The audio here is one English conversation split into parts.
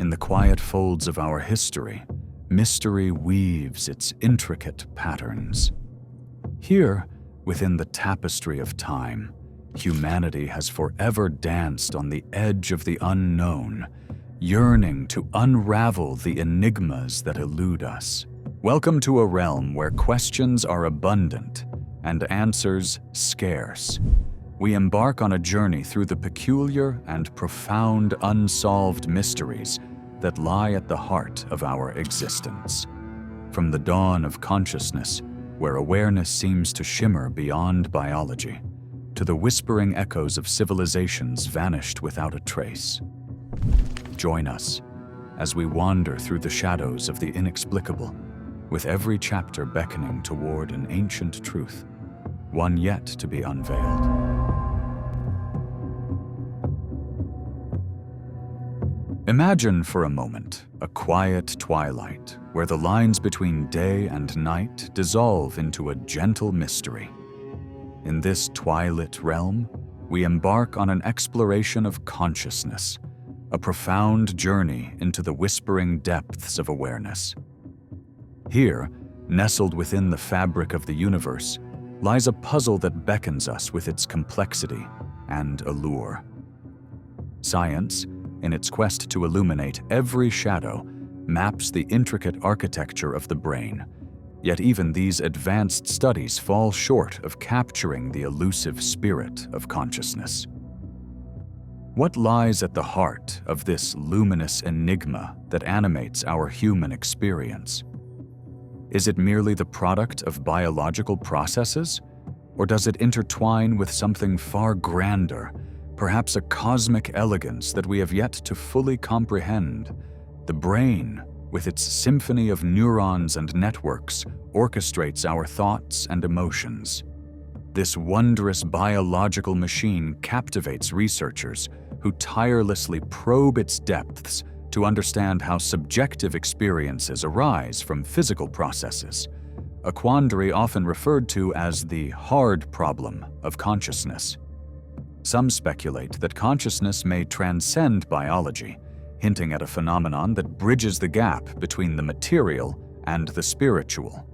In the quiet folds of our history, mystery weaves its intricate patterns. Here, within the tapestry of time, humanity has forever danced on the edge of the unknown, yearning to unravel the enigmas that elude us. Welcome to a realm where questions are abundant and answers scarce. We embark on a journey through the peculiar and profound unsolved mysteries that lie at the heart of our existence. From the dawn of consciousness, where awareness seems to shimmer beyond biology, to the whispering echoes of civilizations vanished without a trace. Join us as we wander through the shadows of the inexplicable, with every chapter beckoning toward an ancient truth, one yet to be unveiled. Imagine for a moment a quiet twilight where the lines between day and night dissolve into a gentle mystery. In this twilit realm, we embark on an exploration of consciousness, a profound journey into the whispering depths of awareness. Here, nestled within the fabric of the universe, lies a puzzle that beckons us with its complexity and allure. Science, in its quest to illuminate every shadow, maps the intricate architecture of the brain, yet even these advanced studies fall short of capturing the elusive spirit of consciousness. What lies at the heart of this luminous enigma that animates our human experience? Is it merely the product of biological processes, or does it intertwine with something far grander, perhaps a cosmic elegance that we have yet to fully comprehend? The brain, with its symphony of neurons and networks, orchestrates our thoughts and emotions. This wondrous biological machine captivates researchers who tirelessly probe its depths to understand how subjective experiences arise from physical processes, a quandary often referred to as the hard problem of consciousness. Some speculate that consciousness may transcend biology, hinting at a phenomenon that bridges the gap between the material and the spiritual.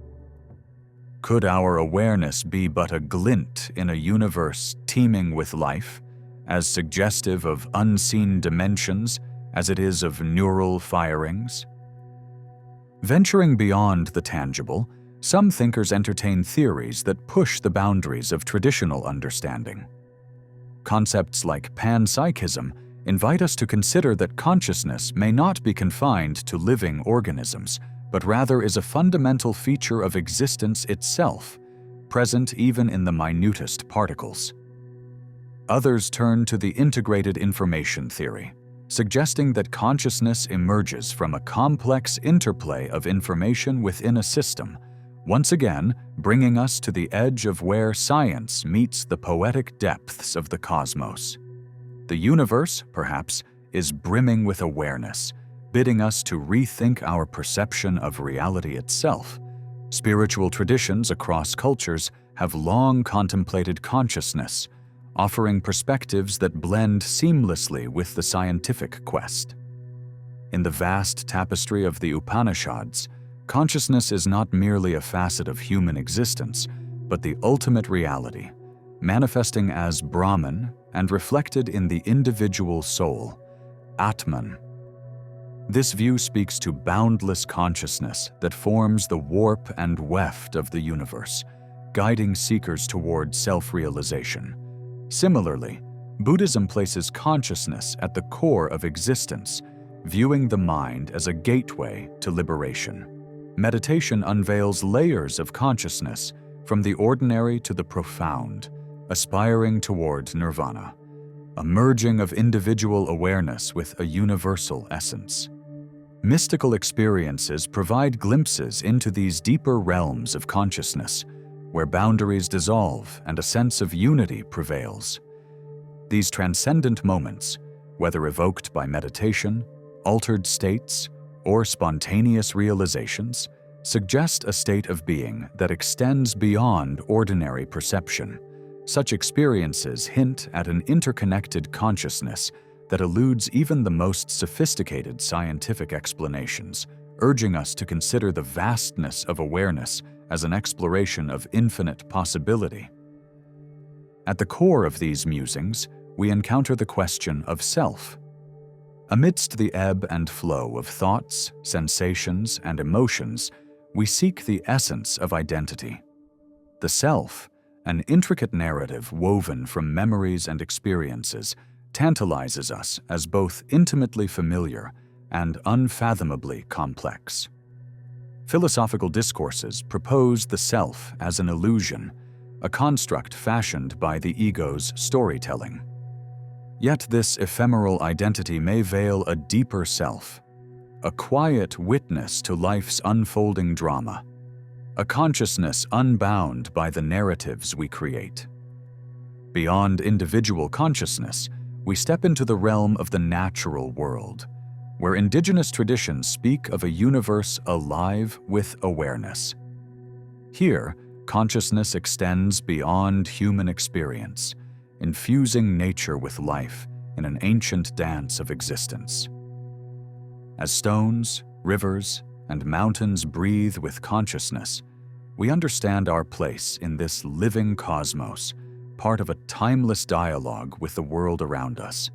Could our awareness be but a glint in a universe teeming with life, as suggestive of unseen dimensions as it is of neural firings? Venturing beyond the tangible, some thinkers entertain theories that push the boundaries of traditional understanding. Concepts like panpsychism invite us to consider that consciousness may not be confined to living organisms, but rather is a fundamental feature of existence itself, present even in the minutest particles. Others turn to the integrated information theory, suggesting that consciousness emerges from a complex interplay of information within a system, once again bringing us to the edge of where science meets the poetic depths of the cosmos. The universe, perhaps, is brimming with awareness, bidding us to rethink our perception of reality itself. Spiritual traditions across cultures have long contemplated consciousness, offering perspectives that blend seamlessly with the scientific quest. In the vast tapestry of the Upanishads, consciousness is not merely a facet of human existence, but the ultimate reality, manifesting as Brahman and reflected in the individual soul, Atman. This view speaks to boundless consciousness that forms the warp and weft of the universe, guiding seekers toward self-realization. Similarly, Buddhism places consciousness at the core of existence, viewing the mind as a gateway to liberation. Meditation unveils layers of consciousness, from the ordinary to the profound, aspiring toward nirvana, a merging of individual awareness with a universal essence. Mystical experiences provide glimpses into these deeper realms of consciousness, where boundaries dissolve and a sense of unity prevails. These transcendent moments, whether evoked by meditation, altered states, or spontaneous realizations, suggest a state of being that extends beyond ordinary perception. Such experiences hint at an interconnected consciousness, that eludes even the most sophisticated scientific explanations, urging us to consider the vastness of awareness as an exploration of infinite possibility. At the core of these musings, we encounter the question of self. Amidst the ebb and flow of thoughts, sensations, and emotions, we seek the essence of identity. The self, an intricate narrative woven from memories and experiences, tantalizes us as both intimately familiar and unfathomably complex. Philosophical discourses propose the self as an illusion, a construct fashioned by the ego's storytelling. Yet this ephemeral identity may veil a deeper self, a quiet witness to life's unfolding drama, a consciousness unbound by the narratives we create. Beyond individual consciousness, we step into the realm of the natural world, where indigenous traditions speak of a universe alive with awareness. Here, consciousness extends beyond human experience, infusing nature with life in an ancient dance of existence. As stones, rivers, and mountains breathe with consciousness, we understand our place in this living cosmos, part of a timeless dialogue with the world around us.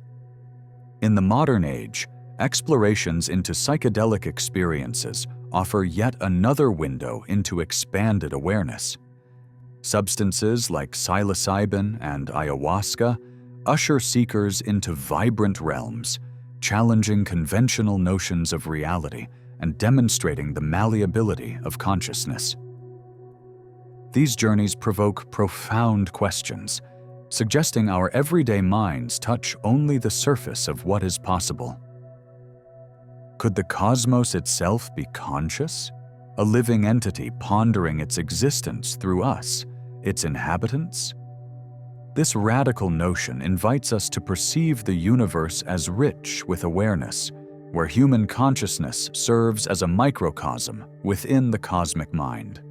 In the modern age, explorations into psychedelic experiences offer yet another window into expanded awareness. Substances like psilocybin and ayahuasca usher seekers into vibrant realms, challenging conventional notions of reality and demonstrating the malleability of consciousness. These journeys provoke profound questions, suggesting our everyday minds touch only the surface of what is possible. Could the cosmos itself be conscious, a living entity pondering its existence through us, its inhabitants? This radical notion invites us to perceive the universe as rich with awareness, where human consciousness serves as a microcosm within the cosmic mind.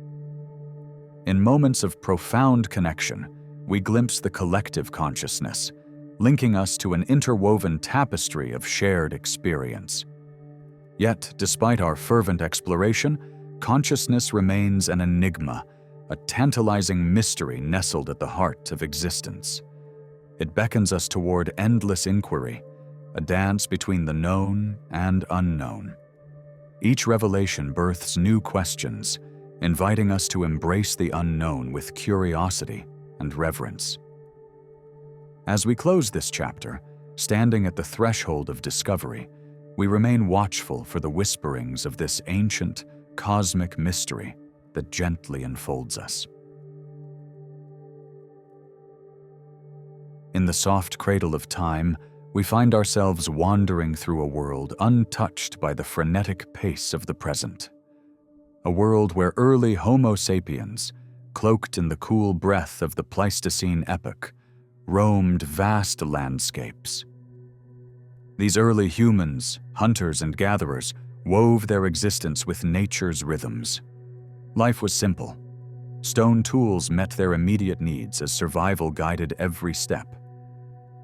In moments of profound connection, we glimpse the collective consciousness, linking us to an interwoven tapestry of shared experience. Yet, despite our fervent exploration, consciousness remains an enigma, a tantalizing mystery nestled at the heart of existence. It beckons us toward endless inquiry, a dance between the known and unknown. Each revelation births new questions, inviting us to embrace the unknown with curiosity and reverence. As we close this chapter, standing at the threshold of discovery, we remain watchful for the whisperings of this ancient, cosmic mystery that gently enfolds us. In the soft cradle of time, we find ourselves wandering through a world untouched by the frenetic pace of the present. A world where early Homo sapiens, cloaked in the cool breath of the Pleistocene epoch, roamed vast landscapes. These early humans, hunters and gatherers, wove their existence with nature's rhythms. Life was simple. Stone tools met their immediate needs as survival guided every step.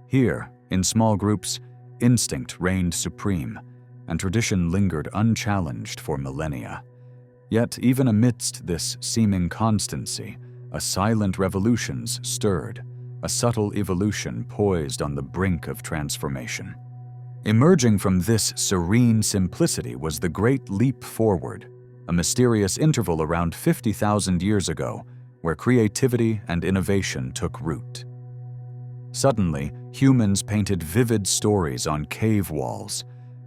Here, in small groups, instinct reigned supreme, and tradition lingered unchallenged for millennia. Yet, even amidst this seeming constancy, a silent revolutions stirred, a subtle evolution poised on the brink of transformation. Emerging from this serene simplicity was the Great Leap Forward, a mysterious interval around 50,000 years ago, where creativity and innovation took root. Suddenly, humans painted vivid stories on cave walls,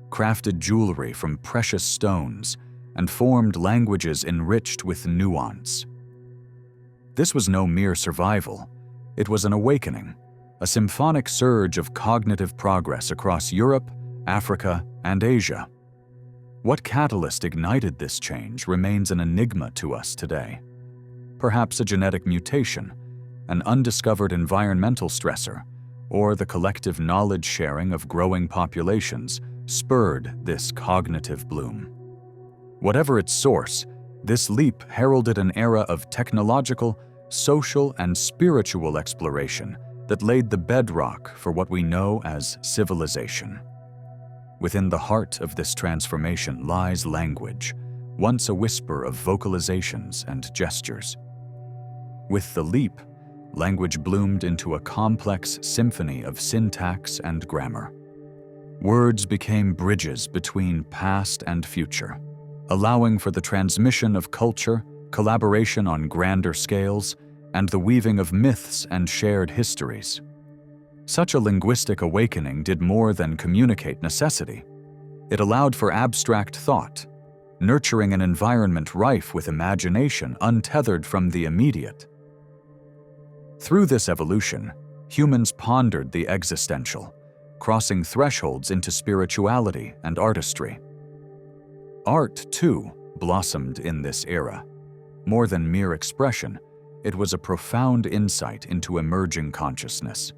crafted jewelry from precious stones, and formed languages enriched with nuance. This was no mere survival. It was an awakening, a symphonic surge of cognitive progress across Europe, Africa, and Asia. What catalyst ignited this change remains an enigma to us today. Perhaps a genetic mutation, an undiscovered environmental stressor, or the collective knowledge sharing of growing populations spurred this cognitive bloom. Whatever its source, this leap heralded an era of technological, social, and spiritual exploration that laid the bedrock for what we know as civilization. Within the heart of this transformation lies language, once a whisper of vocalizations and gestures. With the leap, language bloomed into a complex symphony of syntax and grammar. Words became bridges between past and future, allowing for the transmission of culture, collaboration on grander scales, and the weaving of myths and shared histories. Such a linguistic awakening did more than communicate necessity. It allowed for abstract thought, nurturing an environment rife with imagination untethered from the immediate. Through this evolution, humans pondered the existential, crossing thresholds into spirituality and artistry. Art, too, blossomed in this era. More than mere expression, it was a profound insight into emerging consciousness.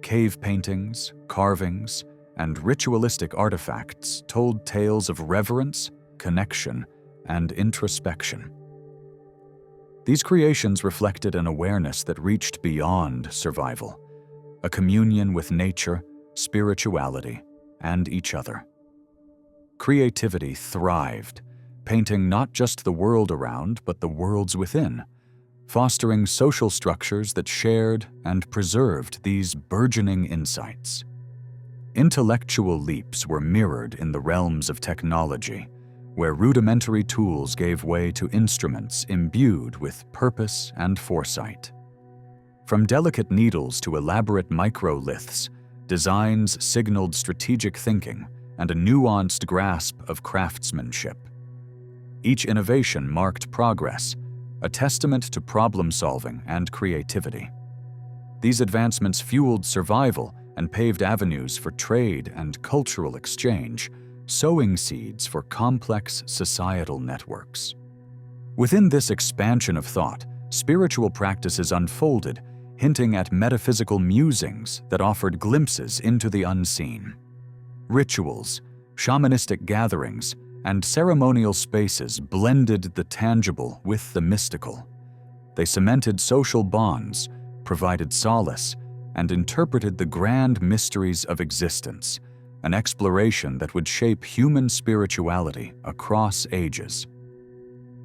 Cave paintings, carvings, and ritualistic artifacts told tales of reverence, connection, and introspection. These creations reflected an awareness that reached beyond survival, a communion with nature, spirituality, and each other. Creativity thrived, painting not just the world around, but the worlds within, fostering social structures that shared and preserved these burgeoning insights. Intellectual leaps were mirrored in the realms of technology, where rudimentary tools gave way to instruments imbued with purpose and foresight. From delicate needles to elaborate microliths, designs signaled strategic thinking and a nuanced grasp of craftsmanship. Each innovation marked progress, a testament to problem-solving and creativity. These advancements fueled survival and paved avenues for trade and cultural exchange, sowing seeds for complex societal networks. Within this expansion of thought, spiritual practices unfolded, hinting at metaphysical musings that offered glimpses into the unseen. Rituals, shamanistic gatherings, and ceremonial spaces blended the tangible with the mystical. They cemented social bonds, provided solace, and interpreted the grand mysteries of existence, an exploration that would shape human spirituality across ages.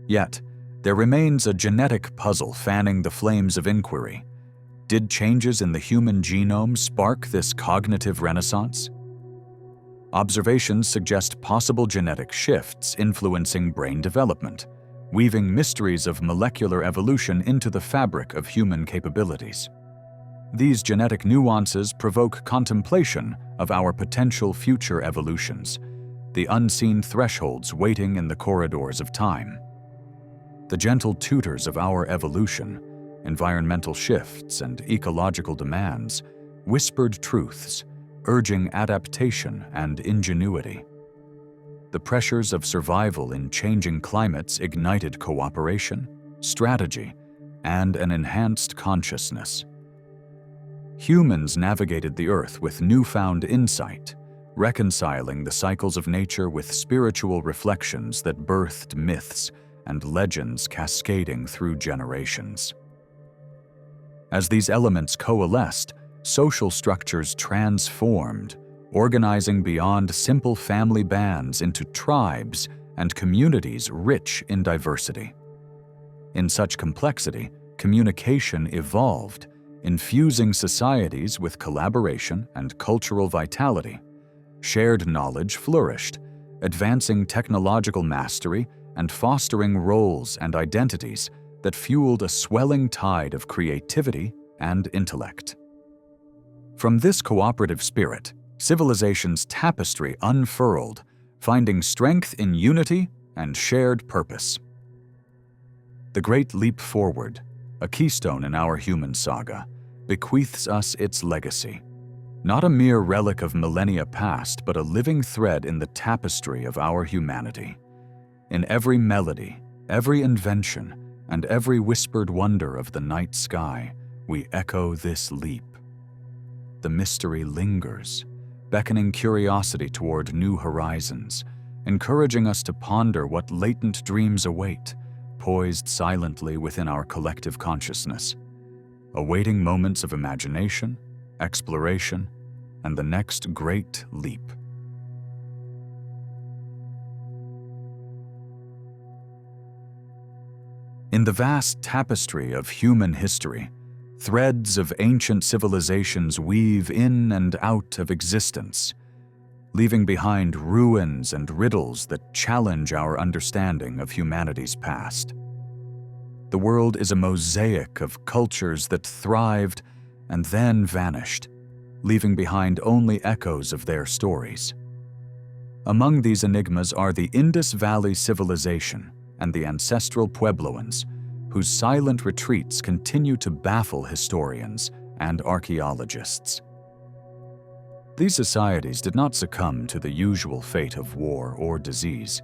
Yet, there remains a genetic puzzle fanning the flames of inquiry. Did changes in the human genome spark this cognitive renaissance? Observations suggest possible genetic shifts influencing brain development, weaving mysteries of molecular evolution into the fabric of human capabilities. These genetic nuances provoke contemplation of our potential future evolutions, the unseen thresholds waiting in the corridors of time. The gentle tutors of our evolution, environmental shifts and ecological demands, whispered truths, urging adaptation and ingenuity. The pressures of survival in changing climates ignited cooperation, strategy, and an enhanced consciousness. Humans navigated the Earth with newfound insight, reconciling the cycles of nature with spiritual reflections that birthed myths and legends cascading through generations. As these elements coalesced, social structures transformed, organizing beyond simple family bands into tribes and communities rich in diversity. In such complexity, communication evolved, infusing societies with collaboration and cultural vitality. Shared knowledge flourished, advancing technological mastery and fostering roles and identities that fueled a swelling tide of creativity and intellect. From this cooperative spirit, civilization's tapestry unfurled, finding strength in unity and shared purpose. The Great Leap Forward, a keystone in our human saga, bequeaths us its legacy. Not a mere relic of millennia past, but a living thread in the tapestry of our humanity. In every melody, every invention, and every whispered wonder of the night sky, we echo this leap. The mystery lingers, beckoning curiosity toward new horizons, encouraging us to ponder what latent dreams await, poised silently within our collective consciousness. awaiting moments of imagination, exploration, and the next great leap. In the vast tapestry of human history, threads of ancient civilizations weave in and out of existence, leaving behind ruins and riddles that challenge our understanding of humanity's past. The world is a mosaic of cultures that thrived and then vanished, leaving behind only echoes of their stories. Among these enigmas are the Indus Valley Civilization and the ancestral Puebloans, whose silent retreats continue to baffle historians and archaeologists. These societies did not succumb to the usual fate of war or disease,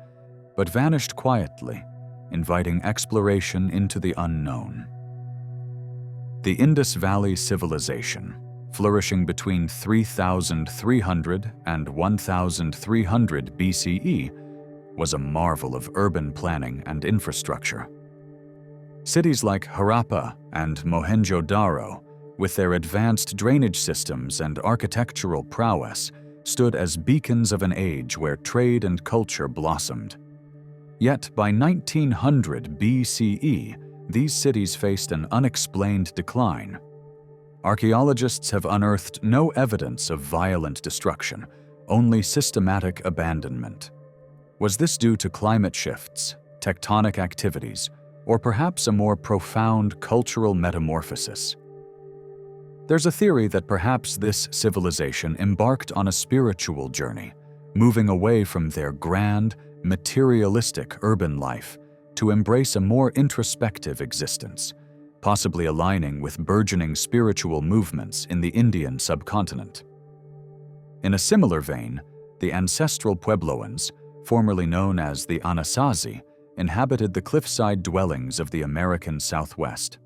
but vanished quietly, inviting exploration into the unknown. The Indus Valley Civilization, flourishing between 3,300 and 1,300 BCE, was a marvel of urban planning and infrastructure. Cities like Harappa and Mohenjo-Daro, with their advanced drainage systems and architectural prowess, stood as beacons of an age where trade and culture blossomed. Yet by 1900 BCE, these cities faced an unexplained decline. Archaeologists have unearthed no evidence of violent destruction, only systematic abandonment. Was this due to climate shifts, tectonic activities, or perhaps a more profound cultural metamorphosis? There's a theory that perhaps this civilization embarked on a spiritual journey, moving away from their grand, materialistic urban life to embrace a more introspective existence, possibly aligning with burgeoning spiritual movements in the Indian subcontinent. In a similar vein, the ancestral Puebloans, formerly known as the Anasazi, inhabited the cliffside dwellings of the American Southwest.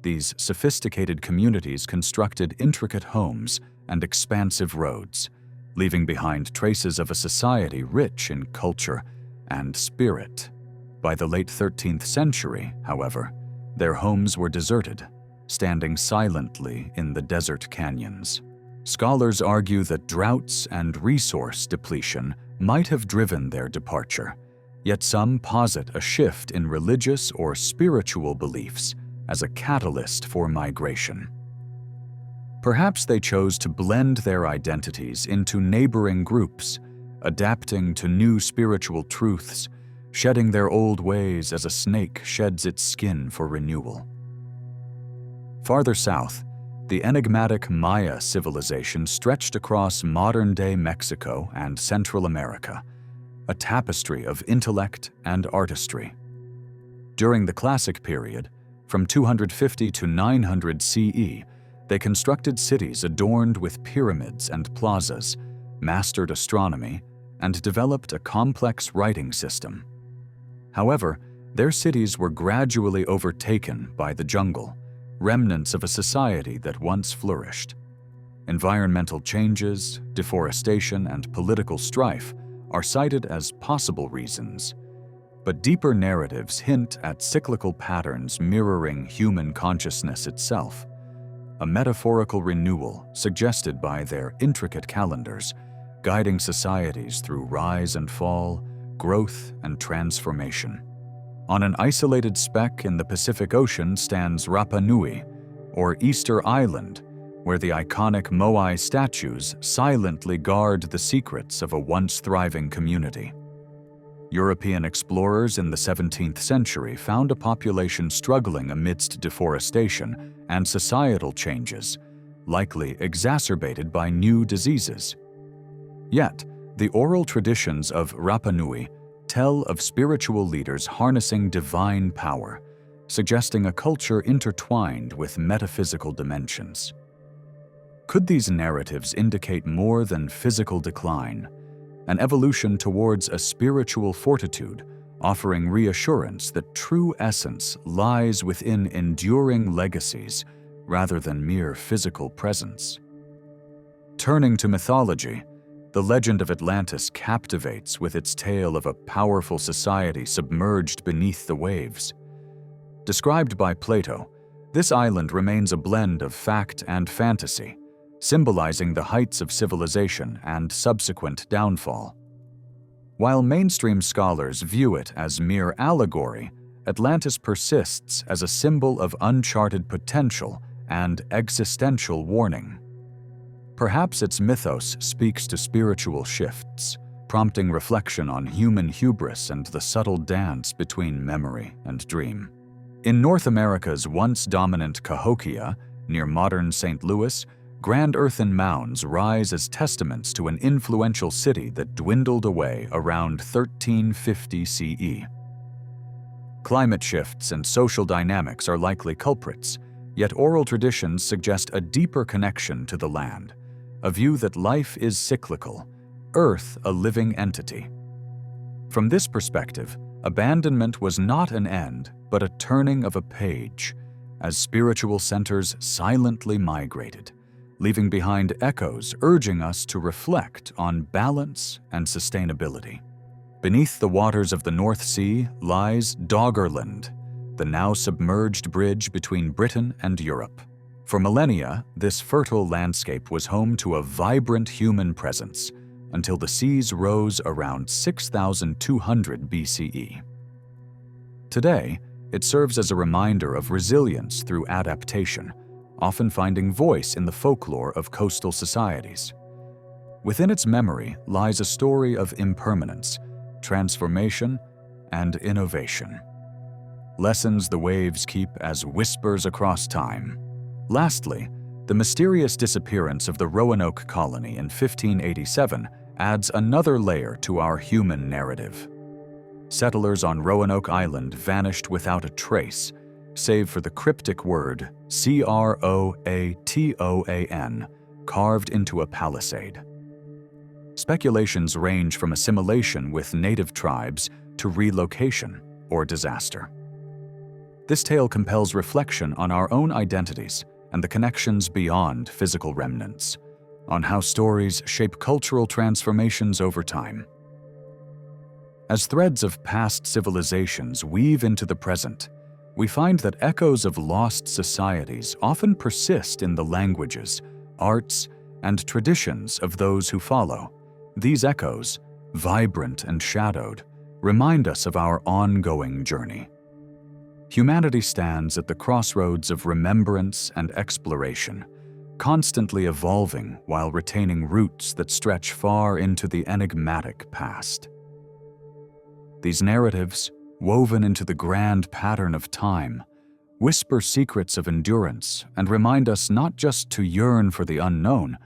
These sophisticated communities constructed intricate homes and expansive roads, leaving behind traces of a society rich in culture and spirit. By the late 13th century, however, their homes were deserted, standing silently in the desert canyons. Scholars argue that droughts and resource depletion might have driven their departure, yet some posit a shift in religious or spiritual beliefs as a catalyst for migration. Perhaps they chose to blend their identities into neighboring groups, adapting to new spiritual truths, shedding their old ways as a snake sheds its skin for renewal. Farther south, the enigmatic Maya civilization stretched across modern-day Mexico and Central America, a tapestry of intellect and artistry. During the Classic period, from 250 to 900 CE, they constructed cities adorned with pyramids and plazas, mastered astronomy, and developed a complex writing system. However, their cities were gradually overtaken by the jungle, remnants of a society that once flourished. Environmental changes, deforestation, and political strife are cited as possible reasons, but deeper narratives hint at cyclical patterns mirroring human consciousness itself, a metaphorical renewal suggested by their intricate calendars, guiding societies through rise and fall, growth and transformation. On an isolated speck in the Pacific Ocean stands Rapa Nui, or Easter Island, where the iconic Moai statues silently guard the secrets of a once thriving community. European explorers in the 17th century found a population struggling amidst deforestation and societal changes, likely exacerbated by new diseases. Yet, the oral traditions of Rapa Nui tell of spiritual leaders harnessing divine power, suggesting a culture intertwined with metaphysical dimensions. Could these narratives indicate more than physical decline, an evolution towards a spiritual fortitude, offering reassurance that true essence lies within enduring legacies rather than mere physical presence? Turning to mythology, the legend of Atlantis captivates with its tale of a powerful society submerged beneath the waves. Described by Plato, This island remains a blend of fact and fantasy, symbolizing the heights of civilization and subsequent downfall. While mainstream scholars view it as mere allegory, Atlantis persists as a symbol of uncharted potential and existential warning. Perhaps its mythos speaks to spiritual shifts, prompting reflection on human hubris and the subtle dance between memory and dream. In North America's once dominant Cahokia, near modern St. Louis, grand earthen mounds rise as testaments to an influential city that dwindled away around 1350 CE. Climate shifts and social dynamics are likely culprits, yet oral traditions suggest a deeper connection to the land, a view that life is cyclical, Earth a living entity. From this perspective, abandonment was not an end, but a turning of a page, as spiritual centers silently migrated, leaving behind echoes urging us to reflect on balance and sustainability. Beneath the waters of the North Sea lies Doggerland, the now submerged bridge between Britain and Europe. For millennia, this fertile landscape was home to a vibrant human presence until the seas rose around 6,200 BCE. Today, it serves as a reminder of resilience through adaptation, often finding voice in the folklore of coastal societies. Within its memory lies a story of impermanence, transformation, and innovation. Lessons the waves keep as whispers across time. Lastly, the mysterious disappearance of the Roanoke colony in 1587 adds another layer to our human narrative. Settlers on Roanoke Island vanished without a trace, save for the cryptic word Croatoan carved into a palisade. Speculations range from assimilation with native tribes to relocation or disaster. This tale compels reflection on our own identities and the connections beyond physical remnants, on how stories shape cultural transformations over time. As threads of past civilizations weave into the present, we find that echoes of lost societies often persist in the languages, arts, and traditions of those who follow. These echoes, vibrant and shadowed, remind us of our ongoing journey. Humanity stands at the crossroads of remembrance and exploration, constantly evolving while retaining roots that stretch far into the enigmatic past. These narratives, woven into the grand pattern of time, whisper secrets of endurance and remind us not just to yearn for the unknown,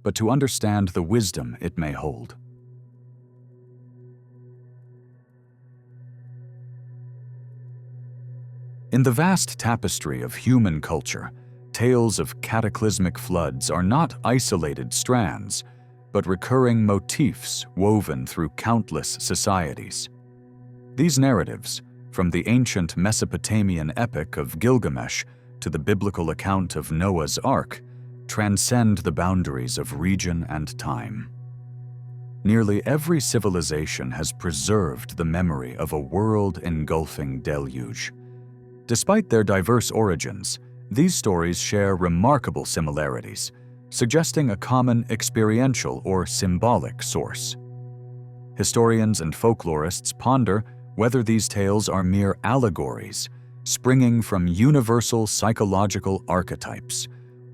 but to understand the wisdom it may hold. In the vast tapestry of human culture, tales of cataclysmic floods are not isolated strands, but recurring motifs woven through countless societies. These narratives, from the ancient Mesopotamian epic of Gilgamesh to the biblical account of Noah's Ark, transcend the boundaries of region and time. Nearly every civilization has preserved the memory of a world-engulfing deluge. Despite their diverse origins, these stories share remarkable similarities, suggesting a common experiential or symbolic source. Historians and folklorists ponder whether these tales are mere allegories, springing from universal psychological archetypes,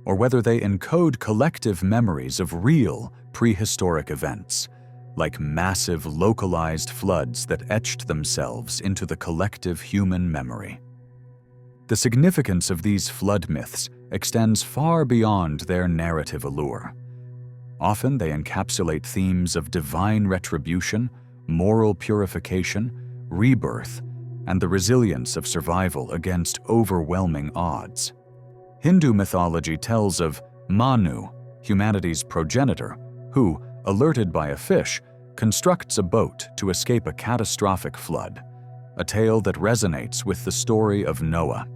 or whether they encode collective memories of real prehistoric events, like massive localized floods that etched themselves into the collective human memory. The significance of these flood myths extends far beyond their narrative allure. Often they encapsulate themes of divine retribution, moral purification, rebirth, and the resilience of survival against overwhelming odds. Hindu mythology tells of Manu, humanity's progenitor, who, alerted by a fish, constructs a boat to escape a catastrophic flood, a tale that resonates with the story of Noah.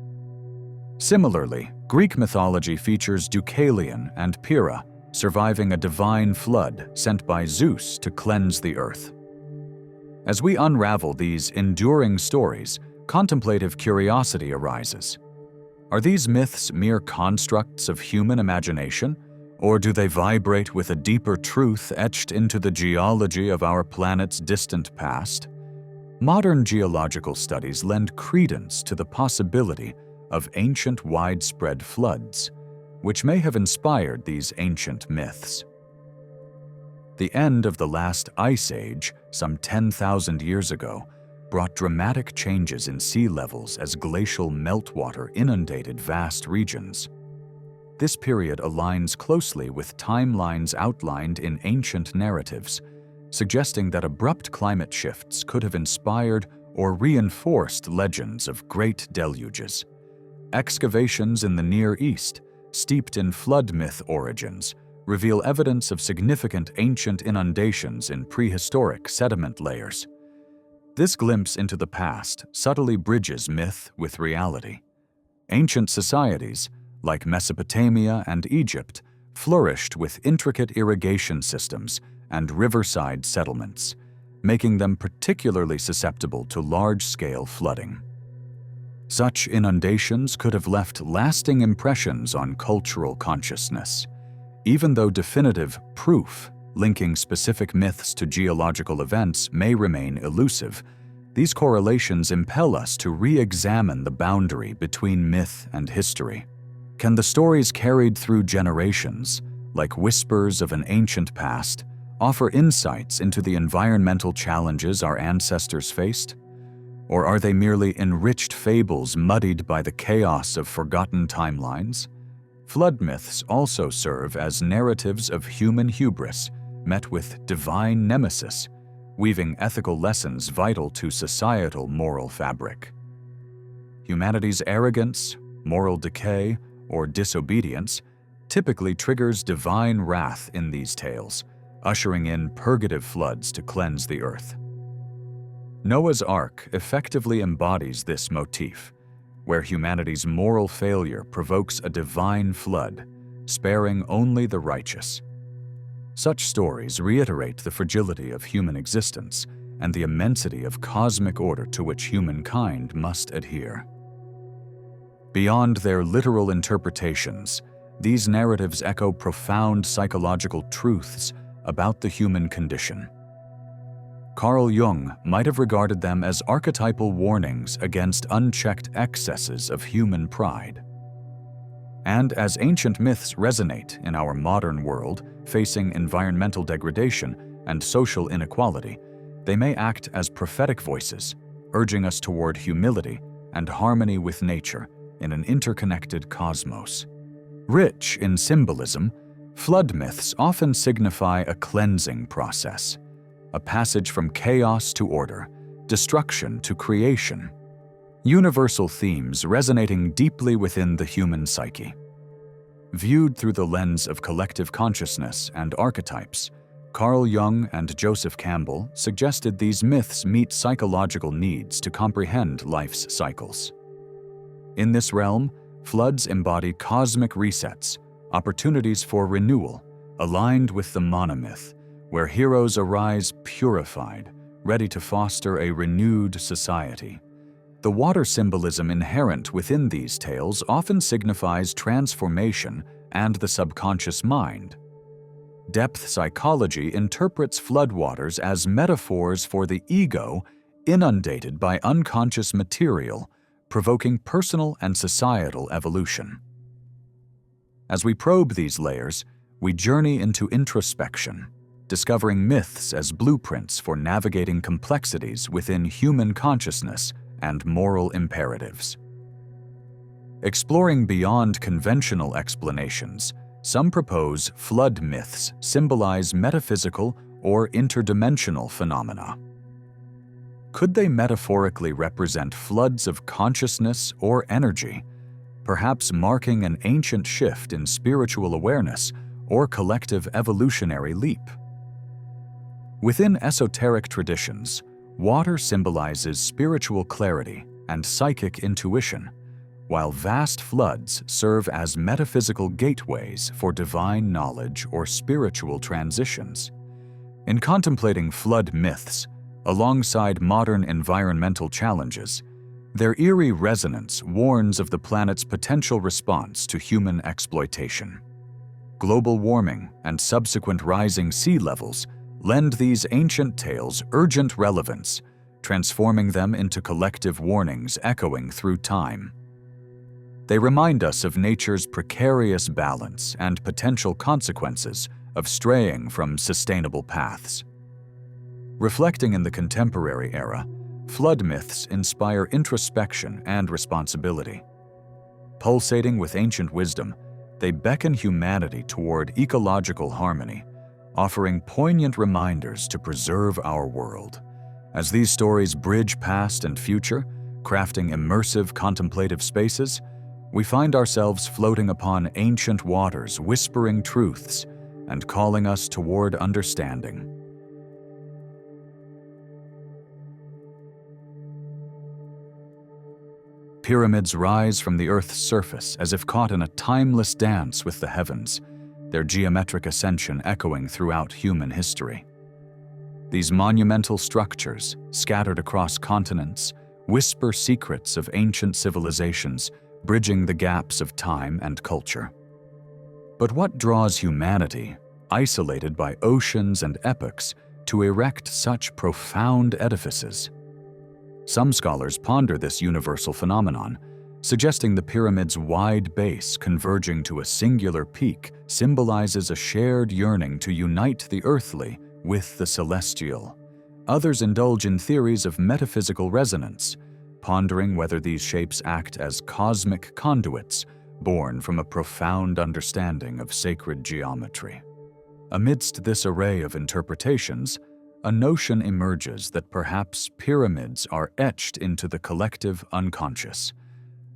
Similarly, Greek mythology features Deucalion and Pyrrha surviving a divine flood sent by Zeus to cleanse the earth. As we unravel these enduring stories, contemplative curiosity arises. Are these myths mere constructs of human imagination, or do they vibrate with a deeper truth etched into the geology of our planet's distant past? Modern geological studies lend credence to the possibility of ancient widespread floods, which may have inspired these ancient myths. The end of the last ice age, some 10,000 years ago, brought dramatic changes in sea levels as glacial meltwater inundated vast regions. This period aligns closely with timelines outlined in ancient narratives, suggesting that abrupt climate shifts could have inspired or reinforced legends of great deluges. Excavations in the Near East, steeped in flood myth origins, reveal evidence of significant ancient inundations in prehistoric sediment layers. This glimpse into the past subtly bridges myth with reality. Ancient societies, like Mesopotamia and Egypt, flourished with intricate irrigation systems and riverside settlements, making them particularly susceptible to large-scale flooding. Such inundations could have left lasting impressions on cultural consciousness. Even though definitive proof linking specific myths to geological events may remain elusive, these correlations impel us to re-examine the boundary between myth and history. Can the stories carried through generations, like whispers of an ancient past, offer insights into the environmental challenges our ancestors faced? Or are they merely enriched fables muddied by the chaos of forgotten timelines? Flood myths also serve as narratives of human hubris, met with divine nemesis, weaving ethical lessons vital to societal moral fabric. Humanity's arrogance, moral decay, or disobedience typically triggers divine wrath in these tales, ushering in purgative floods to cleanse the earth. Noah's Ark effectively embodies this motif, where humanity's moral failure provokes a divine flood, sparing only the righteous. Such stories reiterate the fragility of human existence and the immensity of cosmic order to which humankind must adhere. Beyond their literal interpretations, these narratives echo profound psychological truths about the human condition. Carl Jung might have regarded them as archetypal warnings against unchecked excesses of human pride. And as ancient myths resonate in our modern world, facing environmental degradation and social inequality, they may act as prophetic voices, urging us toward humility and harmony with nature in an interconnected cosmos. Rich in symbolism, flood myths often signify a cleansing process, a passage from chaos to order, destruction to creation. Universal themes resonating deeply within the human psyche. Viewed through the lens of collective consciousness and archetypes, Carl Jung and Joseph Campbell suggested these myths meet psychological needs to comprehend life's cycles. In this realm, floods embody cosmic resets, opportunities for renewal, aligned with the monomyth, where heroes arise purified, ready to foster a renewed society. The water symbolism inherent within these tales often signifies transformation and the subconscious mind. Depth psychology interprets floodwaters as metaphors for the ego inundated by unconscious material, provoking personal and societal evolution. As we probe these layers, we journey into introspection, discovering myths as blueprints for navigating complexities within human consciousness and moral imperatives. Exploring beyond conventional explanations, some propose flood myths symbolize metaphysical or interdimensional phenomena. Could they metaphorically represent floods of consciousness or energy, perhaps marking an ancient shift in spiritual awareness or collective evolutionary leap? Within esoteric traditions, water symbolizes spiritual clarity and psychic intuition, while vast floods serve as metaphysical gateways for divine knowledge or spiritual transitions. In contemplating flood myths, alongside modern environmental challenges, Their eerie resonance warns of the planet's potential response to human exploitation. Global warming and subsequent rising sea levels lend these ancient tales urgent relevance, transforming them into collective warnings echoing through time. They remind us of nature's precarious balance and potential consequences of straying from sustainable paths. Reflecting in the contemporary era, flood myths inspire introspection and responsibility. Pulsating with ancient wisdom, they beckon humanity toward ecological harmony, offering poignant reminders to preserve our world. As these stories bridge past and future, crafting immersive contemplative spaces, we find ourselves floating upon ancient waters, whispering truths and calling us toward understanding. Pyramids rise from the Earth's surface as if caught in a timeless dance with the heavens, their geometric ascension echoing throughout human history. These monumental structures, scattered across continents, whisper secrets of ancient civilizations, bridging the gaps of time and culture. But what draws humanity, isolated by oceans and epochs, to erect such profound edifices? Some scholars ponder this universal phenomenon, suggesting the pyramid's wide base converging to a singular peak symbolizes a shared yearning to unite the earthly with the celestial. Others indulge in theories of metaphysical resonance, pondering whether these shapes act as cosmic conduits born from a profound understanding of sacred geometry. Amidst this array of interpretations, a notion emerges that perhaps pyramids are etched into the collective unconscious,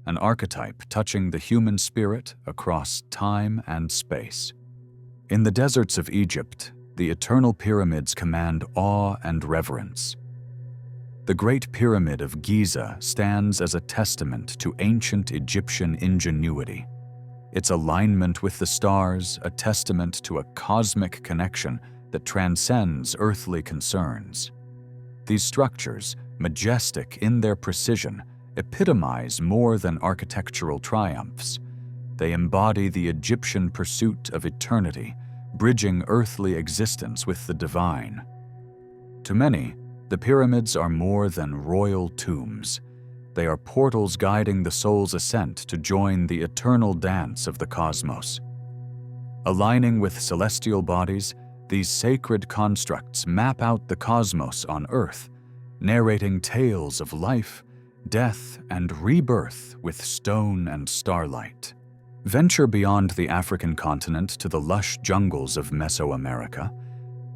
an archetype touching the human spirit across time and space. In the deserts of Egypt, the eternal pyramids command awe and reverence. The Great Pyramid of Giza stands as a testament to ancient Egyptian ingenuity, its alignment with the stars a testament to a cosmic connection that transcends earthly concerns. These structures, majestic in their precision, epitomize more than architectural triumphs. They embody the Egyptian pursuit of eternity, bridging earthly existence with the divine. To many, the pyramids are more than royal tombs. They are portals guiding the soul's ascent to join the eternal dance of the cosmos. Aligning with celestial bodies, these sacred constructs map out the cosmos on Earth, narrating tales of life, death, and rebirth with stone and starlight. Venture beyond the African continent to the lush jungles of Mesoamerica,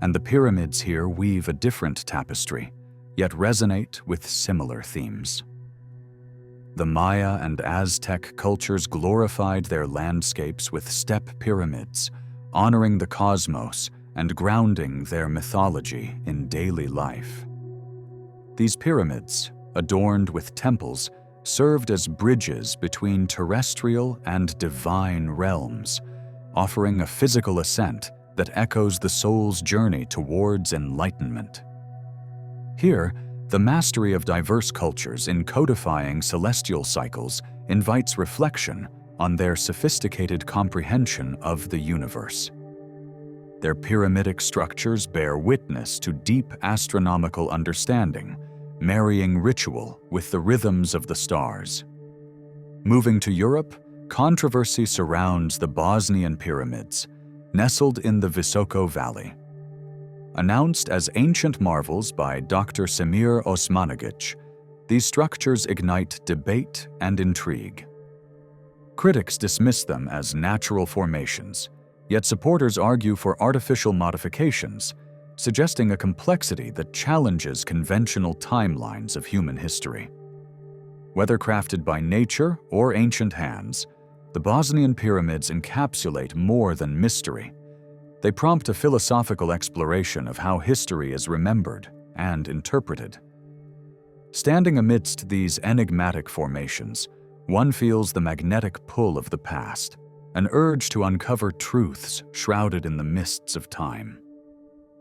and the pyramids here weave a different tapestry, yet resonate with similar themes. The Maya and Aztec cultures glorified their landscapes with step pyramids, honoring the cosmos and grounding their mythology in daily life. These pyramids, adorned with temples, served as bridges between terrestrial and divine realms, offering a physical ascent that echoes the soul's journey towards enlightenment. Here, the mastery of diverse cultures in codifying celestial cycles invites reflection on their sophisticated comprehension of the universe. Their pyramidic structures bear witness to deep astronomical understanding, marrying ritual with the rhythms of the stars. Moving to Europe, controversy surrounds the Bosnian pyramids, nestled in the Visoko Valley. Announced as ancient marvels by Dr. Semir Osmanagic, these structures ignite debate and intrigue. Critics dismiss them as natural formations, yet supporters argue for artificial modifications, suggesting a complexity that challenges conventional timelines of human history. Whether crafted by nature or ancient hands, the Bosnian pyramids encapsulate more than mystery. They prompt a philosophical exploration of how history is remembered and interpreted. Standing amidst these enigmatic formations, one feels the magnetic pull of the past, an urge to uncover truths shrouded in the mists of time.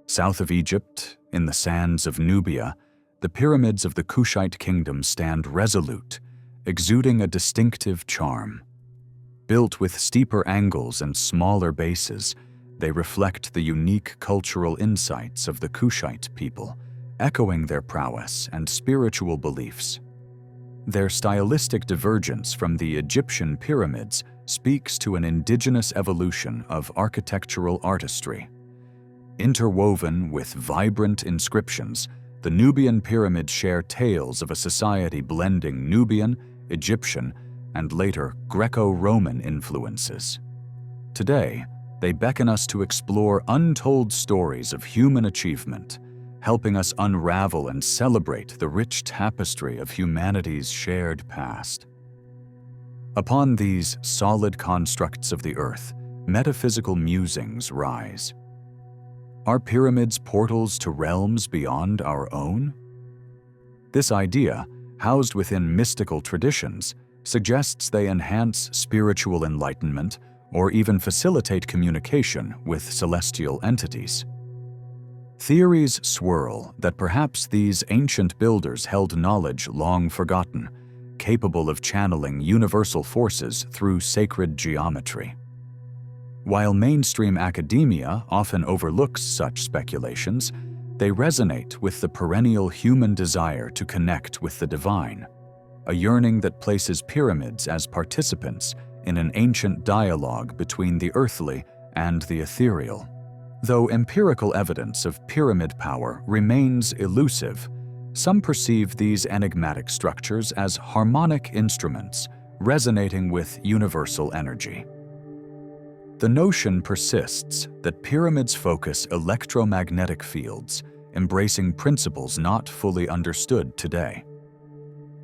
South of Egypt, in the sands of Nubia, the pyramids of the Kushite kingdom stand resolute, exuding a distinctive charm. Built with steeper angles and smaller bases, they reflect the unique cultural insights of the Kushite people, echoing their prowess and spiritual beliefs. Their stylistic divergence from the Egyptian pyramids speaks to an indigenous evolution of architectural artistry. Interwoven with vibrant inscriptions, the Nubian pyramids share tales of a society blending Nubian, Egyptian, and later Greco-Roman influences. Today, they beckon us to explore untold stories of human achievement, helping us unravel and celebrate the rich tapestry of humanity's shared past. Upon these solid constructs of the earth, metaphysical musings rise. Are pyramids portals to realms beyond our own? This idea, housed within mystical traditions, suggests they enhance spiritual enlightenment or even facilitate communication with celestial entities. Theories swirl that perhaps these ancient builders held knowledge long forgotten, capable of channeling universal forces through sacred geometry. While mainstream academia often overlooks such speculations, they resonate with the perennial human desire to connect with the divine, a yearning that places pyramids as participants in an ancient dialogue between the earthly and the ethereal. Though empirical evidence of pyramid power remains elusive, some perceive these enigmatic structures as harmonic instruments resonating with universal energy. The notion persists that pyramids focus electromagnetic fields, embracing principles not fully understood today.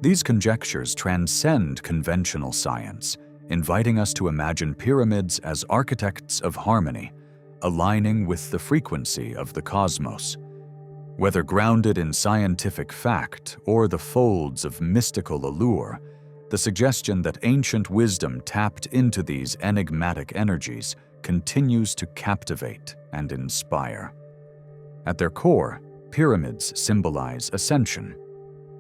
These conjectures transcend conventional science, inviting us to imagine pyramids as architects of harmony, aligning with the frequency of the cosmos. Whether grounded in scientific fact or the folds of mystical allure, the suggestion that ancient wisdom tapped into these enigmatic energies continues to captivate and inspire. At their core, pyramids symbolize ascension.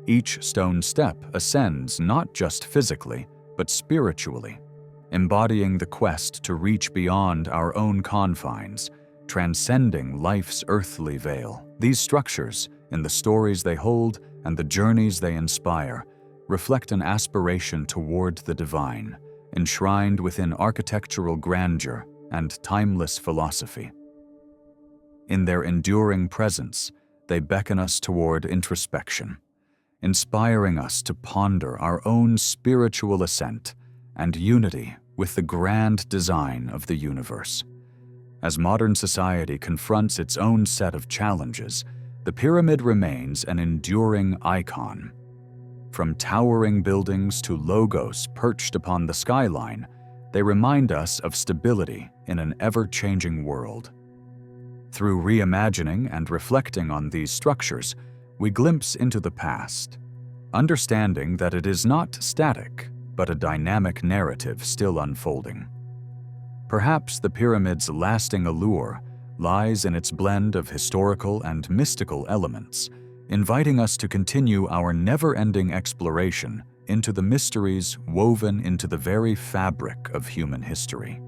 Each stone step ascends not just physically, but spiritually, embodying the quest to reach beyond our own confines, transcending life's earthly veil. These structures, in the stories they hold and the journeys they inspire, reflect an aspiration toward the divine, enshrined within architectural grandeur and timeless philosophy. In their enduring presence, they beckon us toward introspection, inspiring us to ponder our own spiritual ascent and unity with the grand design of the universe. As modern society confronts its own set of challenges, the pyramid remains an enduring icon. From towering buildings to logos perched upon the skyline, they remind us of stability in an ever-changing world. Through reimagining and reflecting on these structures, we glimpse into the past, understanding that it is not static, but a dynamic narrative still unfolding. Perhaps the pyramid's lasting allure lies in its blend of historical and mystical elements, inviting us to continue our never-ending exploration into the mysteries woven into the very fabric of human history.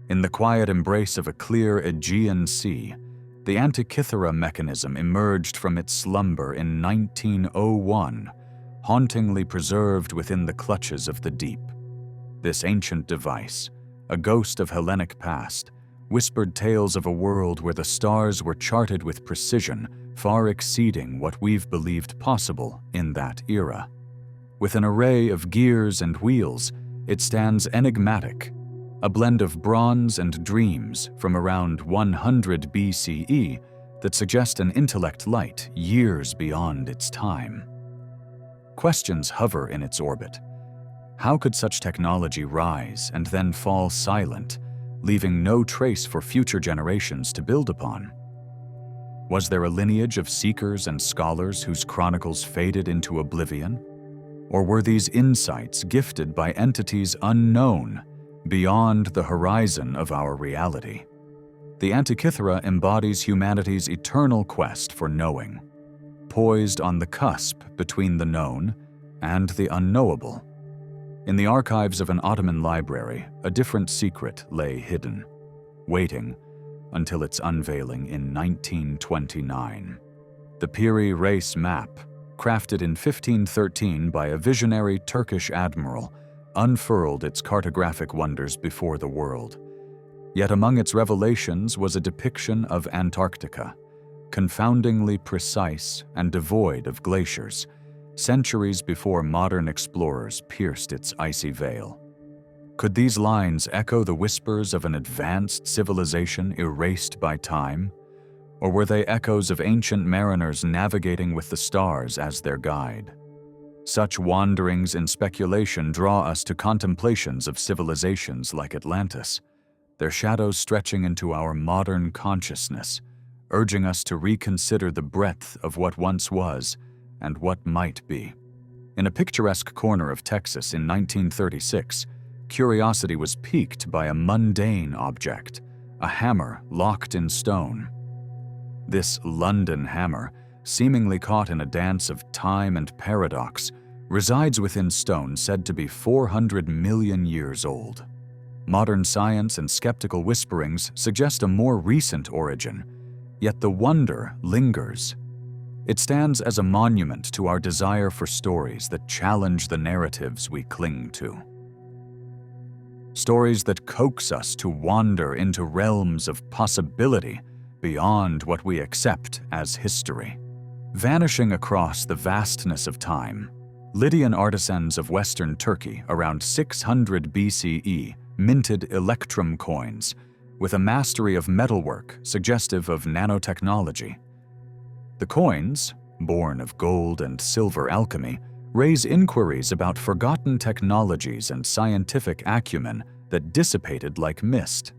In the quiet embrace of a clear Aegean Sea, the Antikythera mechanism emerged from its slumber in 1901, hauntingly preserved within the clutches of the deep. This ancient device, a ghost of Hellenic past, whispered tales of a world where the stars were charted with precision, far exceeding what we've believed possible in that era. With an array of gears and wheels, it stands enigmatic, a blend of bronze and dreams from around 100 BCE that suggest an intellect light years beyond its time. Questions hover in its orbit. How could such technology rise and then fall silent, leaving no trace for future generations to build upon? Was there a lineage of seekers and scholars whose chronicles faded into oblivion? Or were these insights gifted by entities unknown, beyond the horizon of our reality? The Antikythera embodies humanity's eternal quest for knowing, poised on the cusp between the known and the unknowable. In the archives of an Ottoman library, a different secret lay hidden, waiting until its unveiling in 1929. The Piri Reis map, crafted in 1513 by a visionary Turkish admiral, unfurled its cartographic wonders before the world. Yet among its revelations was a depiction of Antarctica, confoundingly precise and devoid of glaciers, centuries before modern explorers pierced its icy veil. Could these lines echo the whispers of an advanced civilization erased by time? Or were they echoes of ancient mariners navigating with the stars as their guide? Such wanderings in speculation draw us to contemplations of civilizations like Atlantis, their shadows stretching into our modern consciousness, urging us to reconsider the breadth of what once was and what might be. In a picturesque corner of Texas in 1936, curiosity was piqued by a mundane object, a hammer locked in stone. This London hammer, seemingly caught in a dance of time and paradox, resides within stone said to be 400 million years old. Modern science and skeptical whisperings suggest a more recent origin, yet the wonder lingers. It stands as a monument to our desire for stories that challenge the narratives we cling to. Stories that coax us to wander into realms of possibility beyond what we accept as history. Vanishing across the vastness of time, Lydian artisans of Western Turkey around 600 BCE minted electrum coins with a mastery of metalwork suggestive of nanotechnology. The coins, born of gold and silver alchemy, raise inquiries about forgotten technologies and scientific acumen that dissipated like mist.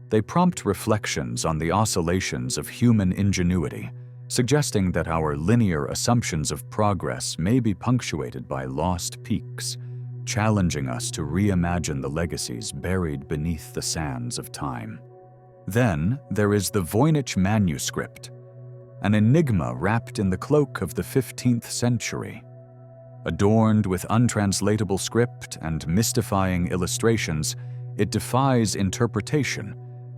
They prompt reflections on the oscillations of human ingenuity, suggesting that our linear assumptions of progress may be punctuated by lost peaks, challenging us to reimagine the legacies buried beneath the sands of time. Then there is the Voynich manuscript, an enigma wrapped in the cloak of the 15th century. Adorned with untranslatable script and mystifying illustrations, it defies interpretation,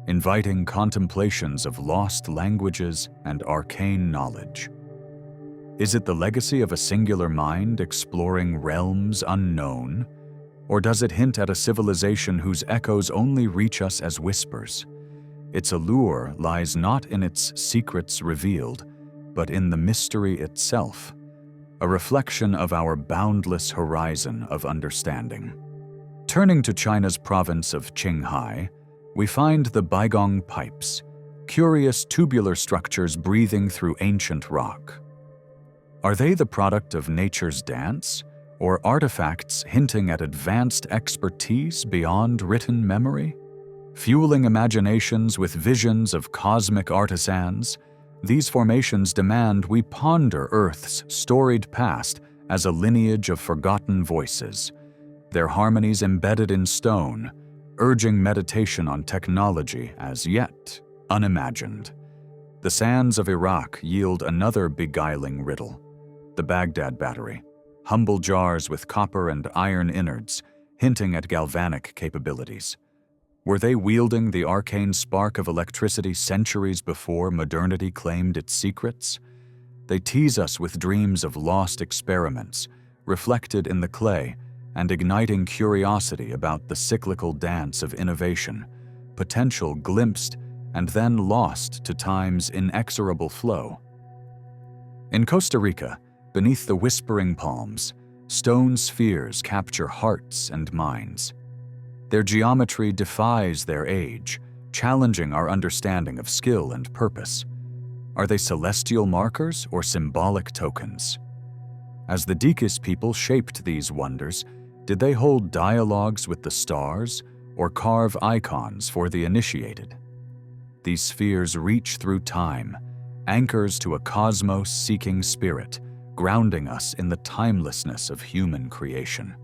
inviting contemplations of lost languages and arcane knowledge. Is it the legacy of a singular mind exploring realms unknown? Or does it hint at a civilization whose echoes only reach us as whispers? Its allure lies not in its secrets revealed, but in the mystery itself, a reflection of our boundless horizon of understanding. Turning to China's province of Qinghai, we find the Baigong pipes, curious tubular structures breathing through ancient rock. Are they the product of nature's dance, or artifacts hinting at advanced expertise beyond written memory? Fueling imaginations with visions of cosmic artisans, these formations demand we ponder Earth's storied past as a lineage of forgotten voices, their harmonies embedded in stone, urging meditation on technology as yet unimagined. The sands of Iraq yield another beguiling riddle: the Baghdad battery, humble jars with copper and iron innards, hinting at galvanic capabilities. Were they wielding the arcane spark of electricity centuries before modernity claimed its secrets? They tease us with dreams of lost experiments, reflected in the clay and igniting curiosity about the cyclical dance of innovation, potential glimpsed and then lost to time's inexorable flow. In Costa Rica, beneath the whispering palms, stone spheres capture hearts and minds. Their geometry defies their age, challenging our understanding of skill and purpose. Are they celestial markers or symbolic tokens? As the Dikis people shaped these wonders, did they hold dialogues with the stars or carve icons for the initiated? These spheres reach through time, anchors to a cosmos-seeking spirit, grounding us in the timelessness of human creation.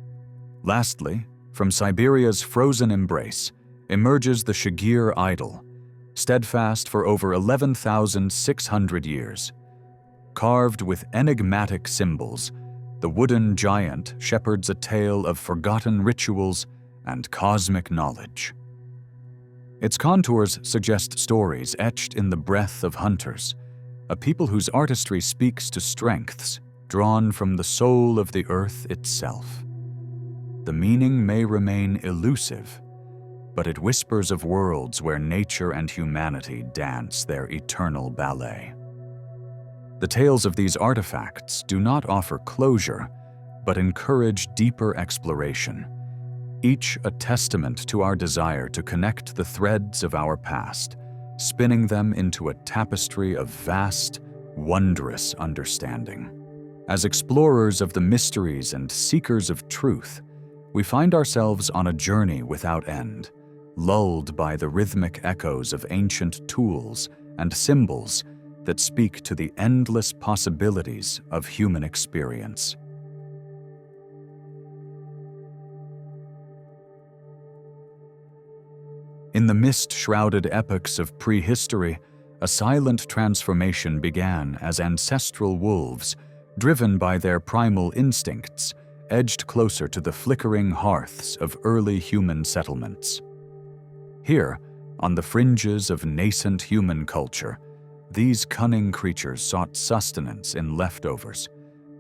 Lastly, from Siberia's frozen embrace emerges the Shigir idol, steadfast for over 11,600 years. Carved with enigmatic symbols, the wooden giant shepherds a tale of forgotten rituals and cosmic knowledge. Its contours suggest stories etched in the breath of hunters, a people whose artistry speaks to strengths drawn from the soul of the earth itself. The meaning may remain elusive, but it whispers of worlds where nature and humanity dance their eternal ballet. The tales of these artifacts do not offer closure, but encourage deeper exploration, each a testament to our desire to connect the threads of our past, spinning them into a tapestry of vast, wondrous understanding. As explorers of the mysteries and seekers of truth, we find ourselves on a journey without end, lulled by the rhythmic echoes of ancient tools and symbols that speak to the endless possibilities of human experience. In the mist-shrouded epochs of prehistory, a silent transformation began as ancestral wolves, driven by their primal instincts, edged closer to the flickering hearths of early human settlements. Here, on the fringes of nascent human culture, these cunning creatures sought sustenance in leftovers,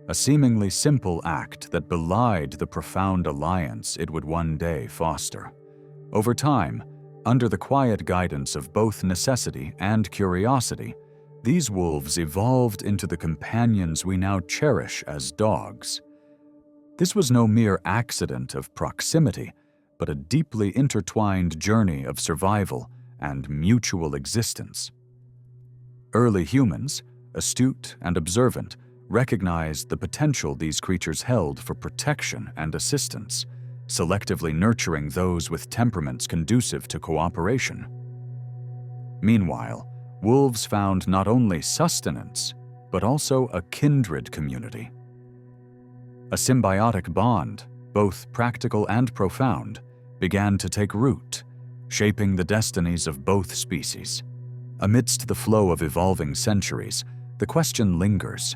a seemingly simple act that belied the profound alliance it would one day foster. Over time, under the quiet guidance of both necessity and curiosity, these wolves evolved into the companions we now cherish as dogs. This was no mere accident of proximity, but a deeply intertwined journey of survival and mutual existence. Early humans, astute and observant, recognized the potential these creatures held for protection and assistance, selectively nurturing those with temperaments conducive to cooperation. Meanwhile, wolves found not only sustenance, but also a kindred community. A symbiotic bond, both practical and profound, began to take root, shaping the destinies of both species. Amidst the flow of evolving centuries, the question lingers: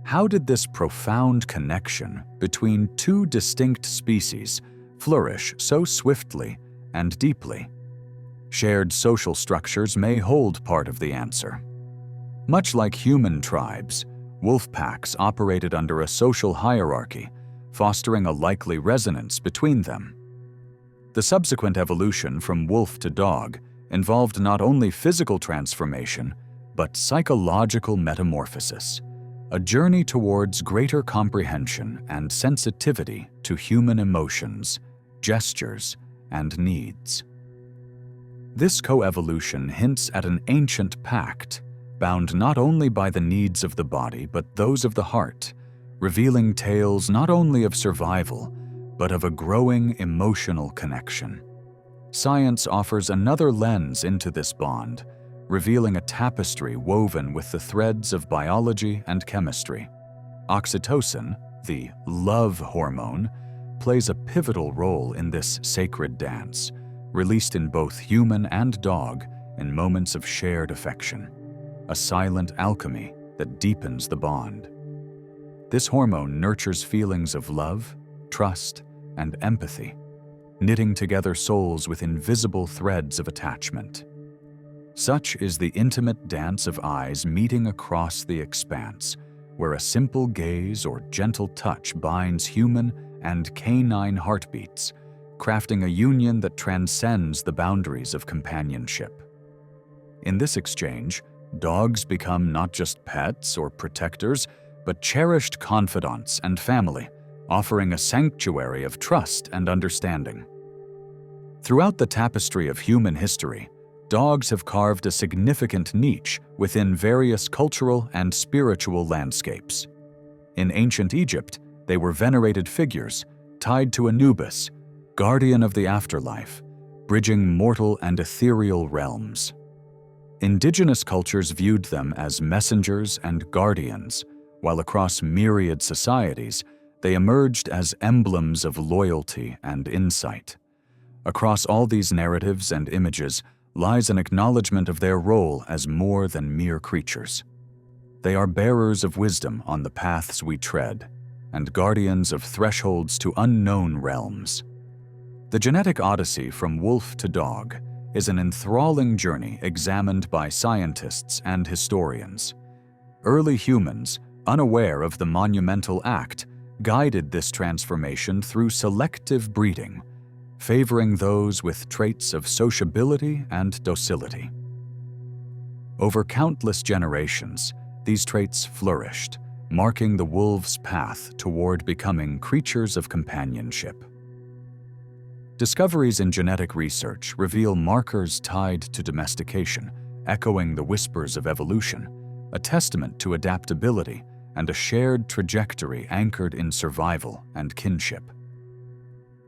how did this profound connection between two distinct species flourish so swiftly and deeply? Shared social structures may hold part of the answer. Much like human tribes, wolf packs operated under a social hierarchy, fostering a likely resonance between them. The subsequent evolution from wolf to dog involved not only physical transformation, but psychological metamorphosis, a journey towards greater comprehension and sensitivity to human emotions, gestures, and needs. This coevolution hints at an ancient pact, bound not only by the needs of the body but those of the heart, revealing tales not only of survival, but of a growing emotional connection. Science offers another lens into this bond, revealing a tapestry woven with the threads of biology and chemistry. Oxytocin, the love hormone, plays a pivotal role in this sacred dance, released in both human and dog in moments of shared affection, a silent alchemy that deepens the bond. This hormone nurtures feelings of love, trust, and empathy, knitting together souls with invisible threads of attachment. Such is the intimate dance of eyes meeting across the expanse, where a simple gaze or gentle touch binds human and canine heartbeats, crafting a union that transcends the boundaries of companionship. In this exchange, dogs become not just pets or protectors, but cherished confidants and family, offering a sanctuary of trust and understanding. Throughout the tapestry of human history, dogs have carved a significant niche within various cultural and spiritual landscapes. In ancient Egypt, they were venerated figures tied to Anubis, guardian of the afterlife, bridging mortal and ethereal realms. Indigenous cultures viewed them as messengers and guardians, while across myriad societies, they emerged as emblems of loyalty and insight. Across all these narratives and images, lies an acknowledgement of their role as more than mere creatures. They are bearers of wisdom on the paths we tread, and guardians of thresholds to unknown realms. The genetic odyssey from wolf to dog is an enthralling journey examined by scientists and historians. Early humans, unaware of the monumental act, guided this transformation through selective breeding, favoring those with traits of sociability and docility. Over countless generations, these traits flourished, marking the wolf's path toward becoming creatures of companionship. Discoveries in genetic research reveal markers tied to domestication, echoing the whispers of evolution, a testament to adaptability and a shared trajectory anchored in survival and kinship.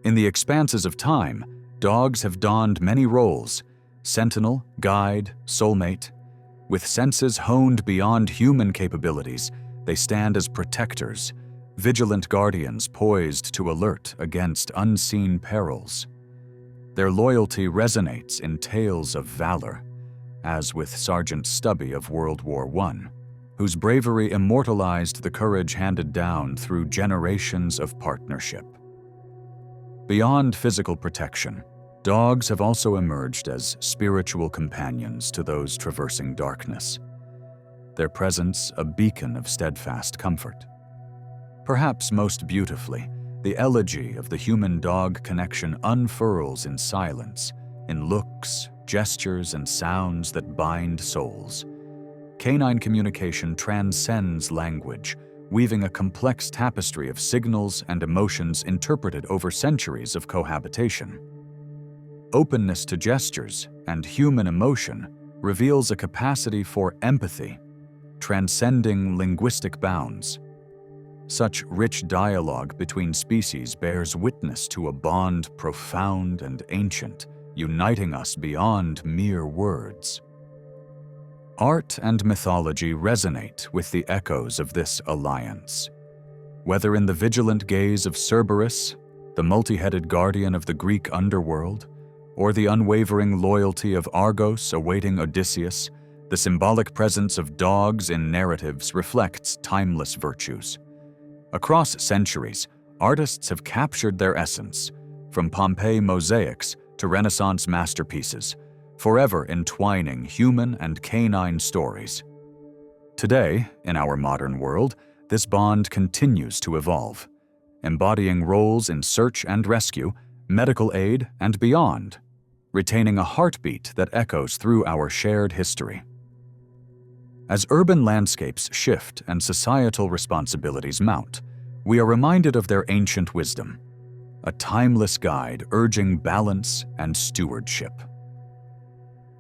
In the expanses of time, dogs have donned many roles: sentinel, guide, soulmate. With senses honed beyond human capabilities, they stand as protectors, vigilant guardians poised to alert against unseen perils. Their loyalty resonates in tales of valor, as with Sergeant Stubby of World War I, whose bravery immortalized the courage handed down through generations of partnership. Beyond physical protection, dogs have also emerged as spiritual companions to those traversing darkness, their presence a beacon of steadfast comfort. Perhaps most beautifully, the elegy of the human-dog connection unfurls in silence, in looks, gestures, and sounds that bind souls. Canine communication transcends language, weaving a complex tapestry of signals and emotions interpreted over centuries of cohabitation. Openness to gestures and human emotion reveals a capacity for empathy, transcending linguistic bounds. Such rich dialogue between species bears witness to a bond profound and ancient, uniting us beyond mere words. Art and mythology resonate with the echoes of this alliance. Whether in the vigilant gaze of Cerberus, the multi-headed guardian of the Greek underworld, or the unwavering loyalty of Argos awaiting Odysseus, the symbolic presence of dogs in narratives reflects timeless virtues. Across centuries, artists have captured their essence, from Pompeii mosaics to Renaissance masterpieces, forever entwining human and canine stories. Today, in our modern world, this bond continues to evolve, embodying roles in search and rescue, medical aid, and beyond, retaining a heartbeat that echoes through our shared history. As urban landscapes shift and societal responsibilities mount, we are reminded of their ancient wisdom, a timeless guide urging balance and stewardship.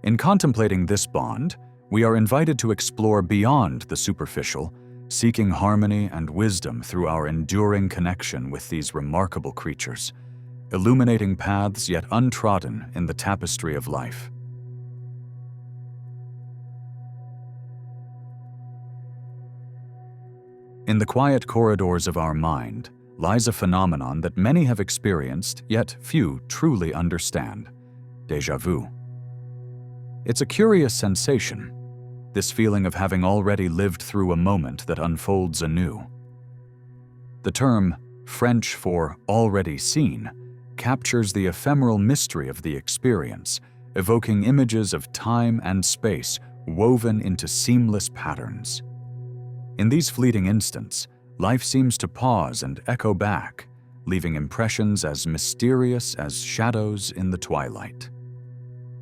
In contemplating this bond, we are invited to explore beyond the superficial, seeking harmony and wisdom through our enduring connection with these remarkable creatures, illuminating paths yet untrodden in the tapestry of life. In the quiet corridors of our mind lies a phenomenon that many have experienced, yet few truly understand: déjà vu. It's a curious sensation, this feeling of having already lived through a moment that unfolds anew. The term, French for already seen, captures the ephemeral mystery of the experience, evoking images of time and space woven into seamless patterns. In these fleeting instants, life seems to pause and echo back, leaving impressions as mysterious as shadows in the twilight.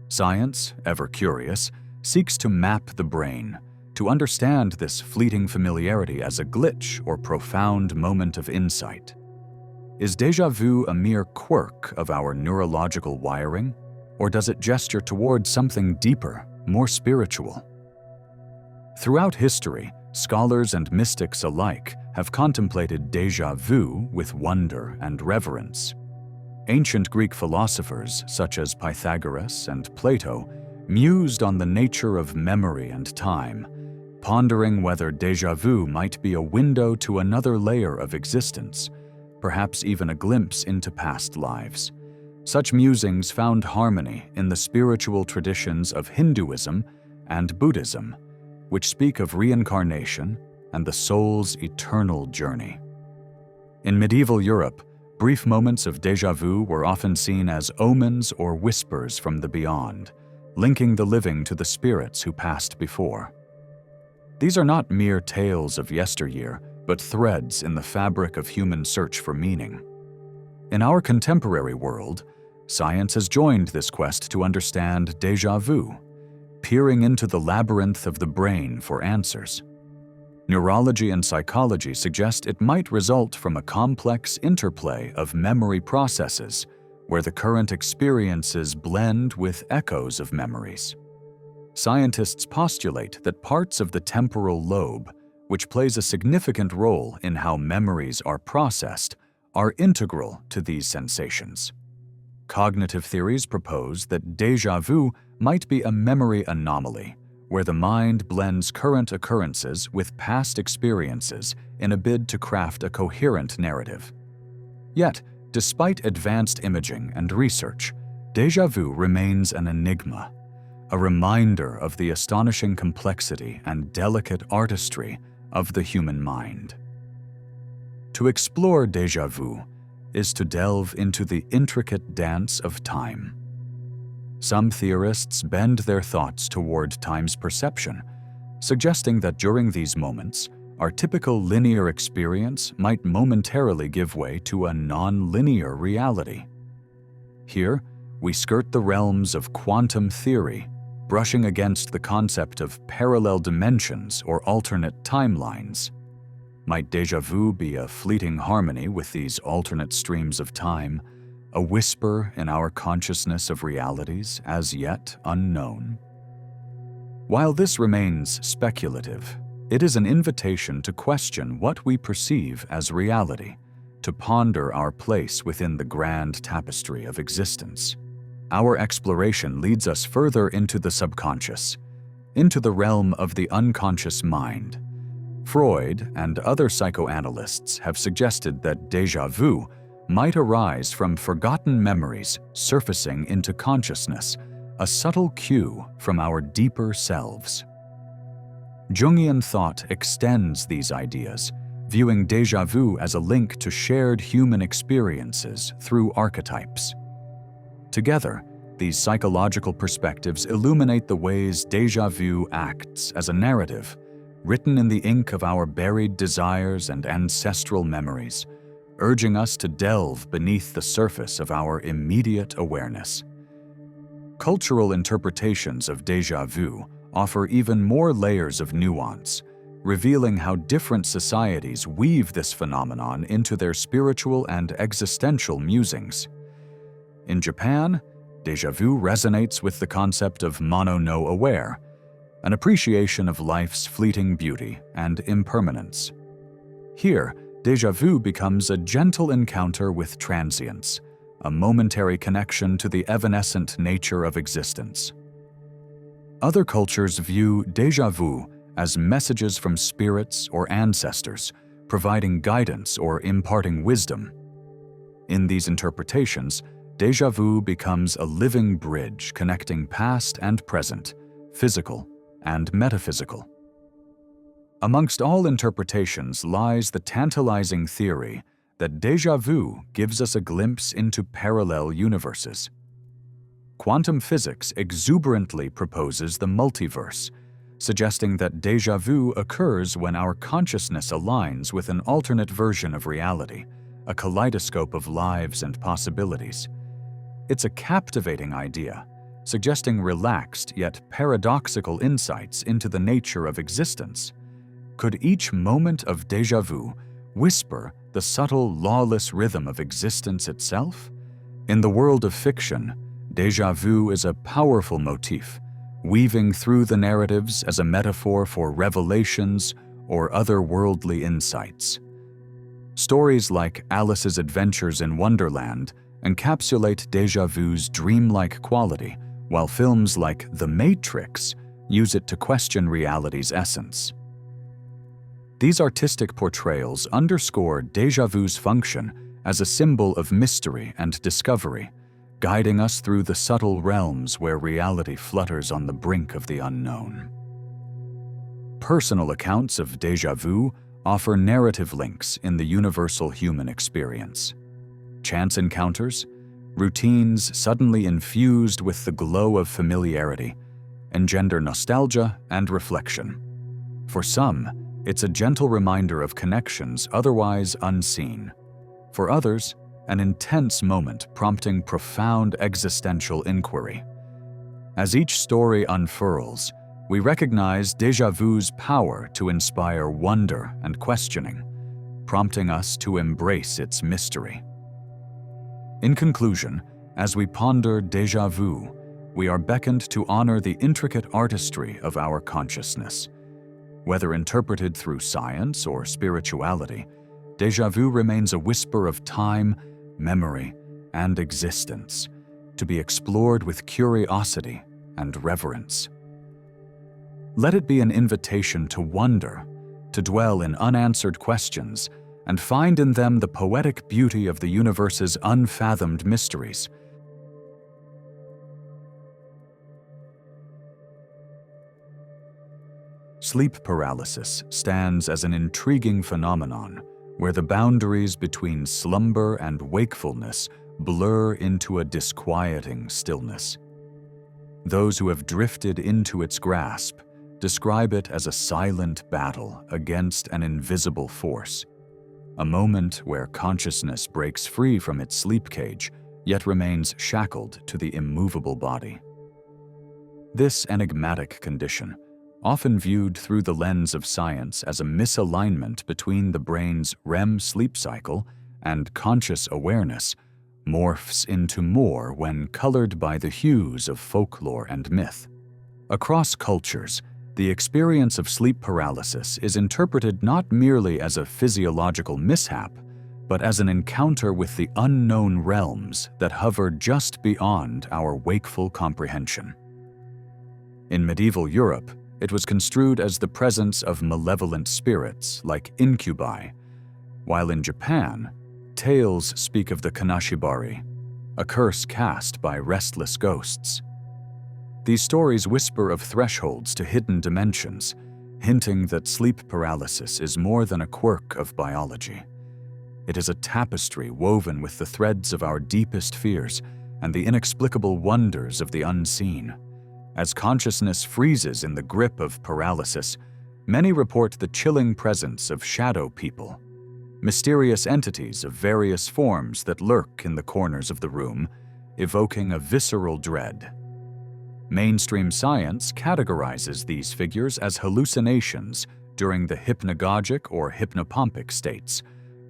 Science, ever curious, seeks to map the brain, to understand this fleeting familiarity as a glitch or profound moment of insight. Is déjà vu a mere quirk of our neurological wiring, or does it gesture toward something deeper, more spiritual? Throughout history, scholars and mystics alike have contemplated déjà vu with wonder and reverence. Ancient Greek philosophers such as Pythagoras and Plato mused on the nature of memory and time, pondering whether déjà vu might be a window to another layer of existence, perhaps even a glimpse into past lives. Such musings found harmony in the spiritual traditions of Hinduism and Buddhism, which speak of reincarnation and the soul's eternal journey. In medieval Europe, brief moments of déjà vu were often seen as omens or whispers from the beyond, linking the living to the spirits who passed before. These are not mere tales of yesteryear, but threads in the fabric of human search for meaning. In our contemporary world, science has joined this quest to understand déjà vu, peering into the labyrinth of the brain for answers. Neurology and psychology suggest it might result from a complex interplay of memory processes where the current experiences blend with echoes of memories. Scientists postulate that parts of the temporal lobe, which plays a significant role in how memories are processed, are integral to these sensations. Cognitive theories propose that déjà vu might be a memory anomaly, where the mind blends current occurrences with past experiences in a bid to craft a coherent narrative. Yet, despite advanced imaging and research, déjà vu remains an enigma, a reminder of the astonishing complexity and delicate artistry of the human mind. To explore déjà vu is to delve into the intricate dance of time. Some theorists bend their thoughts toward time's perception, suggesting that during these moments, our typical linear experience might momentarily give way to a non-linear reality. Here, we skirt the realms of quantum theory, brushing against the concept of parallel dimensions or alternate timelines. Might déjà vu be a fleeting harmony with these alternate streams of time, a whisper in our consciousness of realities as yet unknown? While this remains speculative, it is an invitation to question what we perceive as reality, to ponder our place within the grand tapestry of existence. Our exploration leads us further into the subconscious, into the realm of the unconscious mind. Freud and other psychoanalysts have suggested that déjà vu might arise from forgotten memories surfacing into consciousness, a subtle cue from our deeper selves. Jungian thought extends these ideas, viewing déjà vu as a link to shared human experiences through archetypes. Together, these psychological perspectives illuminate the ways déjà vu acts as a narrative, written in the ink of our buried desires and ancestral memories, urging us to delve beneath the surface of our immediate awareness. Cultural interpretations of déjà vu offer even more layers of nuance, revealing how different societies weave this phenomenon into their spiritual and existential musings. In Japan, déjà vu resonates with the concept of mono-no aware, an appreciation of life's fleeting beauty and impermanence. Here, déjà vu becomes a gentle encounter with transience, a momentary connection to the evanescent nature of existence. Other cultures view déjà vu as messages from spirits or ancestors, providing guidance or imparting wisdom. In these interpretations, déjà vu becomes a living bridge connecting past and present, physical and metaphysical. Amongst all interpretations lies the tantalizing theory that déjà vu gives us a glimpse into parallel universes. Quantum physics exuberantly proposes the multiverse, suggesting that déjà vu occurs when our consciousness aligns with an alternate version of reality, a kaleidoscope of lives and possibilities. It's a captivating idea, suggesting relaxed yet paradoxical insights into the nature of existence. Could each moment of déjà vu whisper the subtle, lawless rhythm of existence itself? In the world of fiction, déjà vu is a powerful motif, weaving through the narratives as a metaphor for revelations or otherworldly insights. Stories like Alice's Adventures in Wonderland encapsulate déjà vu's dreamlike quality, while films like The Matrix use it to question reality's essence. These artistic portrayals underscore déjà vu's function as a symbol of mystery and discovery, guiding us through the subtle realms where reality flutters on the brink of the unknown. Personal accounts of déjà vu offer narrative links in the universal human experience. Chance encounters, routines suddenly infused with the glow of familiarity, engender nostalgia and reflection. For some, it's a gentle reminder of connections otherwise unseen. For others, an intense moment prompting profound existential inquiry. As each story unfurls, we recognize déjà vu's power to inspire wonder and questioning, prompting us to embrace its mystery. In conclusion, as we ponder déjà vu, we are beckoned to honor the intricate artistry of our consciousness. Whether interpreted through science or spirituality, déjà vu remains a whisper of time, memory, and existence, to be explored with curiosity and reverence. Let it be an invitation to wonder, to dwell in unanswered questions, and find in them the poetic beauty of the universe's unfathomed mysteries. Sleep paralysis stands as an intriguing phenomenon where the boundaries between slumber and wakefulness blur into a disquieting stillness. Those who have drifted into its grasp describe it as a silent battle against an invisible force, a moment where consciousness breaks free from its sleep cage, yet remains shackled to the immovable body. This enigmatic condition, often viewed through the lens of science as a misalignment between the brain's REM sleep cycle and conscious awareness, morphs into more when colored by the hues of folklore and myth. Across cultures, the experience of sleep paralysis is interpreted not merely as a physiological mishap, but as an encounter with the unknown realms that hover just beyond our wakeful comprehension. In medieval Europe, it was construed as the presence of malevolent spirits like incubi, while in Japan, tales speak of the kanashibari, a curse cast by restless ghosts. These stories whisper of thresholds to hidden dimensions, hinting that sleep paralysis is more than a quirk of biology. It is a tapestry woven with the threads of our deepest fears and the inexplicable wonders of the unseen. As consciousness freezes in the grip of paralysis, many report the chilling presence of shadow people, mysterious entities of various forms that lurk in the corners of the room, evoking a visceral dread. Mainstream science categorizes these figures as hallucinations during the hypnagogic or hypnopompic states,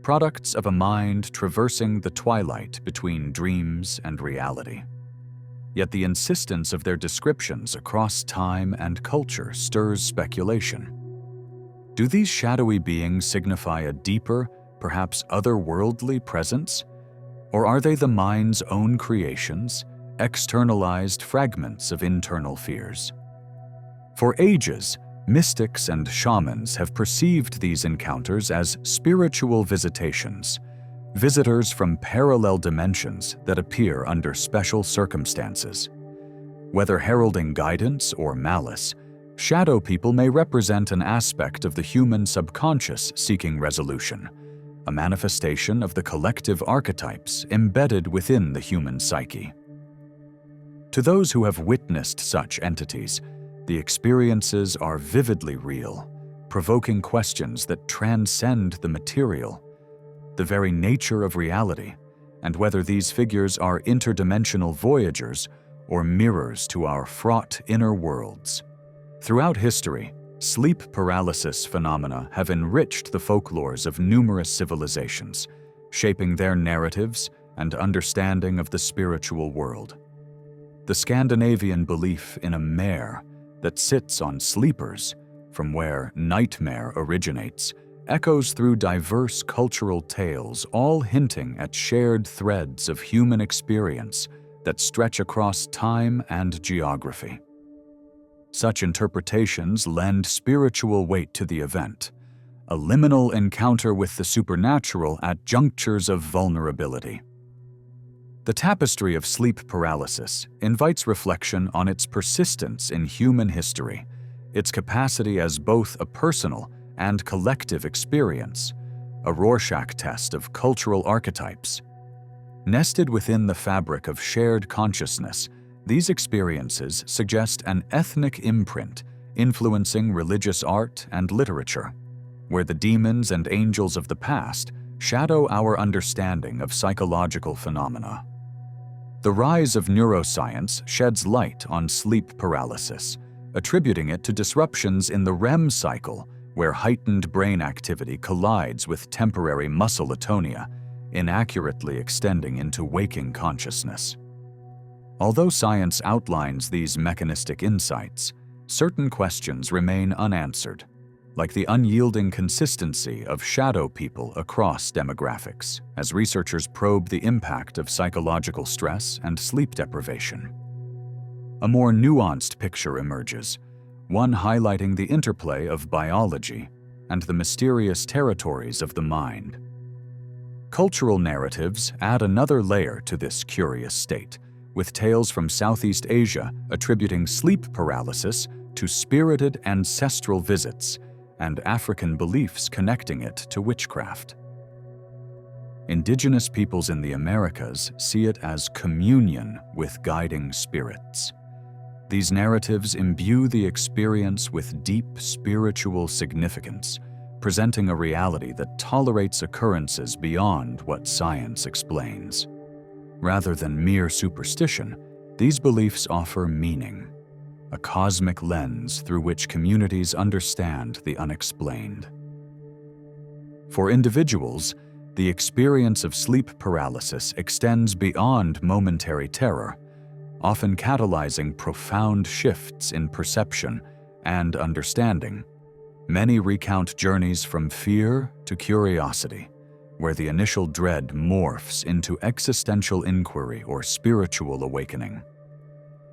products of a mind traversing the twilight between dreams and reality. Yet the insistence of their descriptions across time and culture stirs speculation. Do these shadowy beings signify a deeper, perhaps otherworldly presence? Or are they the mind's own creations, externalized fragments of internal fears? For ages, mystics and shamans have perceived these encounters as spiritual visitations, visitors from parallel dimensions that appear under special circumstances. Whether heralding guidance or malice, shadow people may represent an aspect of the human subconscious seeking resolution, a manifestation of the collective archetypes embedded within the human psyche. To those who have witnessed such entities, the experiences are vividly real, provoking questions that transcend the material, the very nature of reality, and whether these figures are interdimensional voyagers or mirrors to our fraught inner worlds. Throughout history, sleep paralysis phenomena have enriched the folklores of numerous civilizations, shaping their narratives and understanding of the spiritual world. The Scandinavian belief in a mare that sits on sleepers, from where nightmare originates, echoes through diverse cultural tales, all hinting at shared threads of human experience that stretch across time and geography. Such interpretations lend spiritual weight to the event, a liminal encounter with the supernatural at junctures of vulnerability. The tapestry of sleep paralysis invites reflection on its persistence in human history, its capacity as both a personal and collective experience, a Rorschach test of cultural archetypes. Nested within the fabric of shared consciousness, these experiences suggest an ethnic imprint influencing religious art and literature, where the demons and angels of the past shadow our understanding of psychological phenomena. The rise of neuroscience sheds light on sleep paralysis, attributing it to disruptions in the REM cycle, where heightened brain activity collides with temporary muscle atonia, inaccurately extending into waking consciousness. Although science outlines these mechanistic insights, certain questions remain unanswered, like the unyielding consistency of shadow people across demographics, as researchers probe the impact of psychological stress and sleep deprivation. A more nuanced picture emerges, one highlighting the interplay of biology and the mysterious territories of the mind. Cultural narratives add another layer to this curious state, with tales from Southeast Asia attributing sleep paralysis to spirited ancestral visits, and African beliefs connecting it to witchcraft. Indigenous peoples in the Americas see it as communion with guiding spirits. These narratives imbue the experience with deep spiritual significance, presenting a reality that tolerates occurrences beyond what science explains. Rather than mere superstition, these beliefs offer meaning, a cosmic lens through which communities understand the unexplained. For individuals, the experience of sleep paralysis extends beyond momentary terror, often catalyzing profound shifts in perception and understanding. Many recount journeys from fear to curiosity, where the initial dread morphs into existential inquiry or spiritual awakening.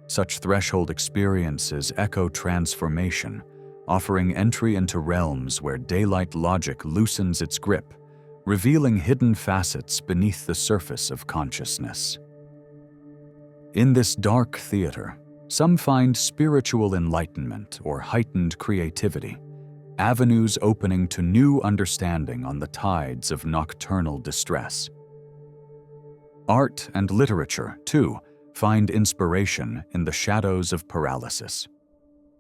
Such threshold experiences echo transformation, offering entry into realms where daylight logic loosens its grip, revealing hidden facets beneath the surface of consciousness. In this dark theater, some find spiritual enlightenment or heightened creativity, avenues opening to new understanding on the tides of nocturnal distress. Art and literature, too, find inspiration in the shadows of paralysis.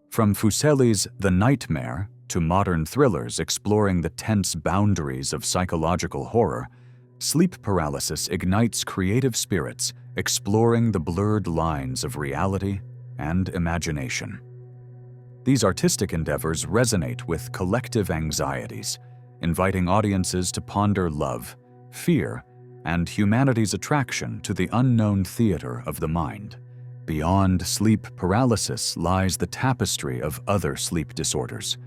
From Fuseli's The Nightmare to modern thrillers exploring the tense boundaries of psychological horror, sleep paralysis ignites creative spirits exploring the blurred lines of reality and imagination. These artistic endeavors resonate with collective anxieties, inviting audiences to ponder love, fear, and humanity's attraction to the unknown theater of the mind. Beyond sleep paralysis lies the tapestry of other sleep disorders.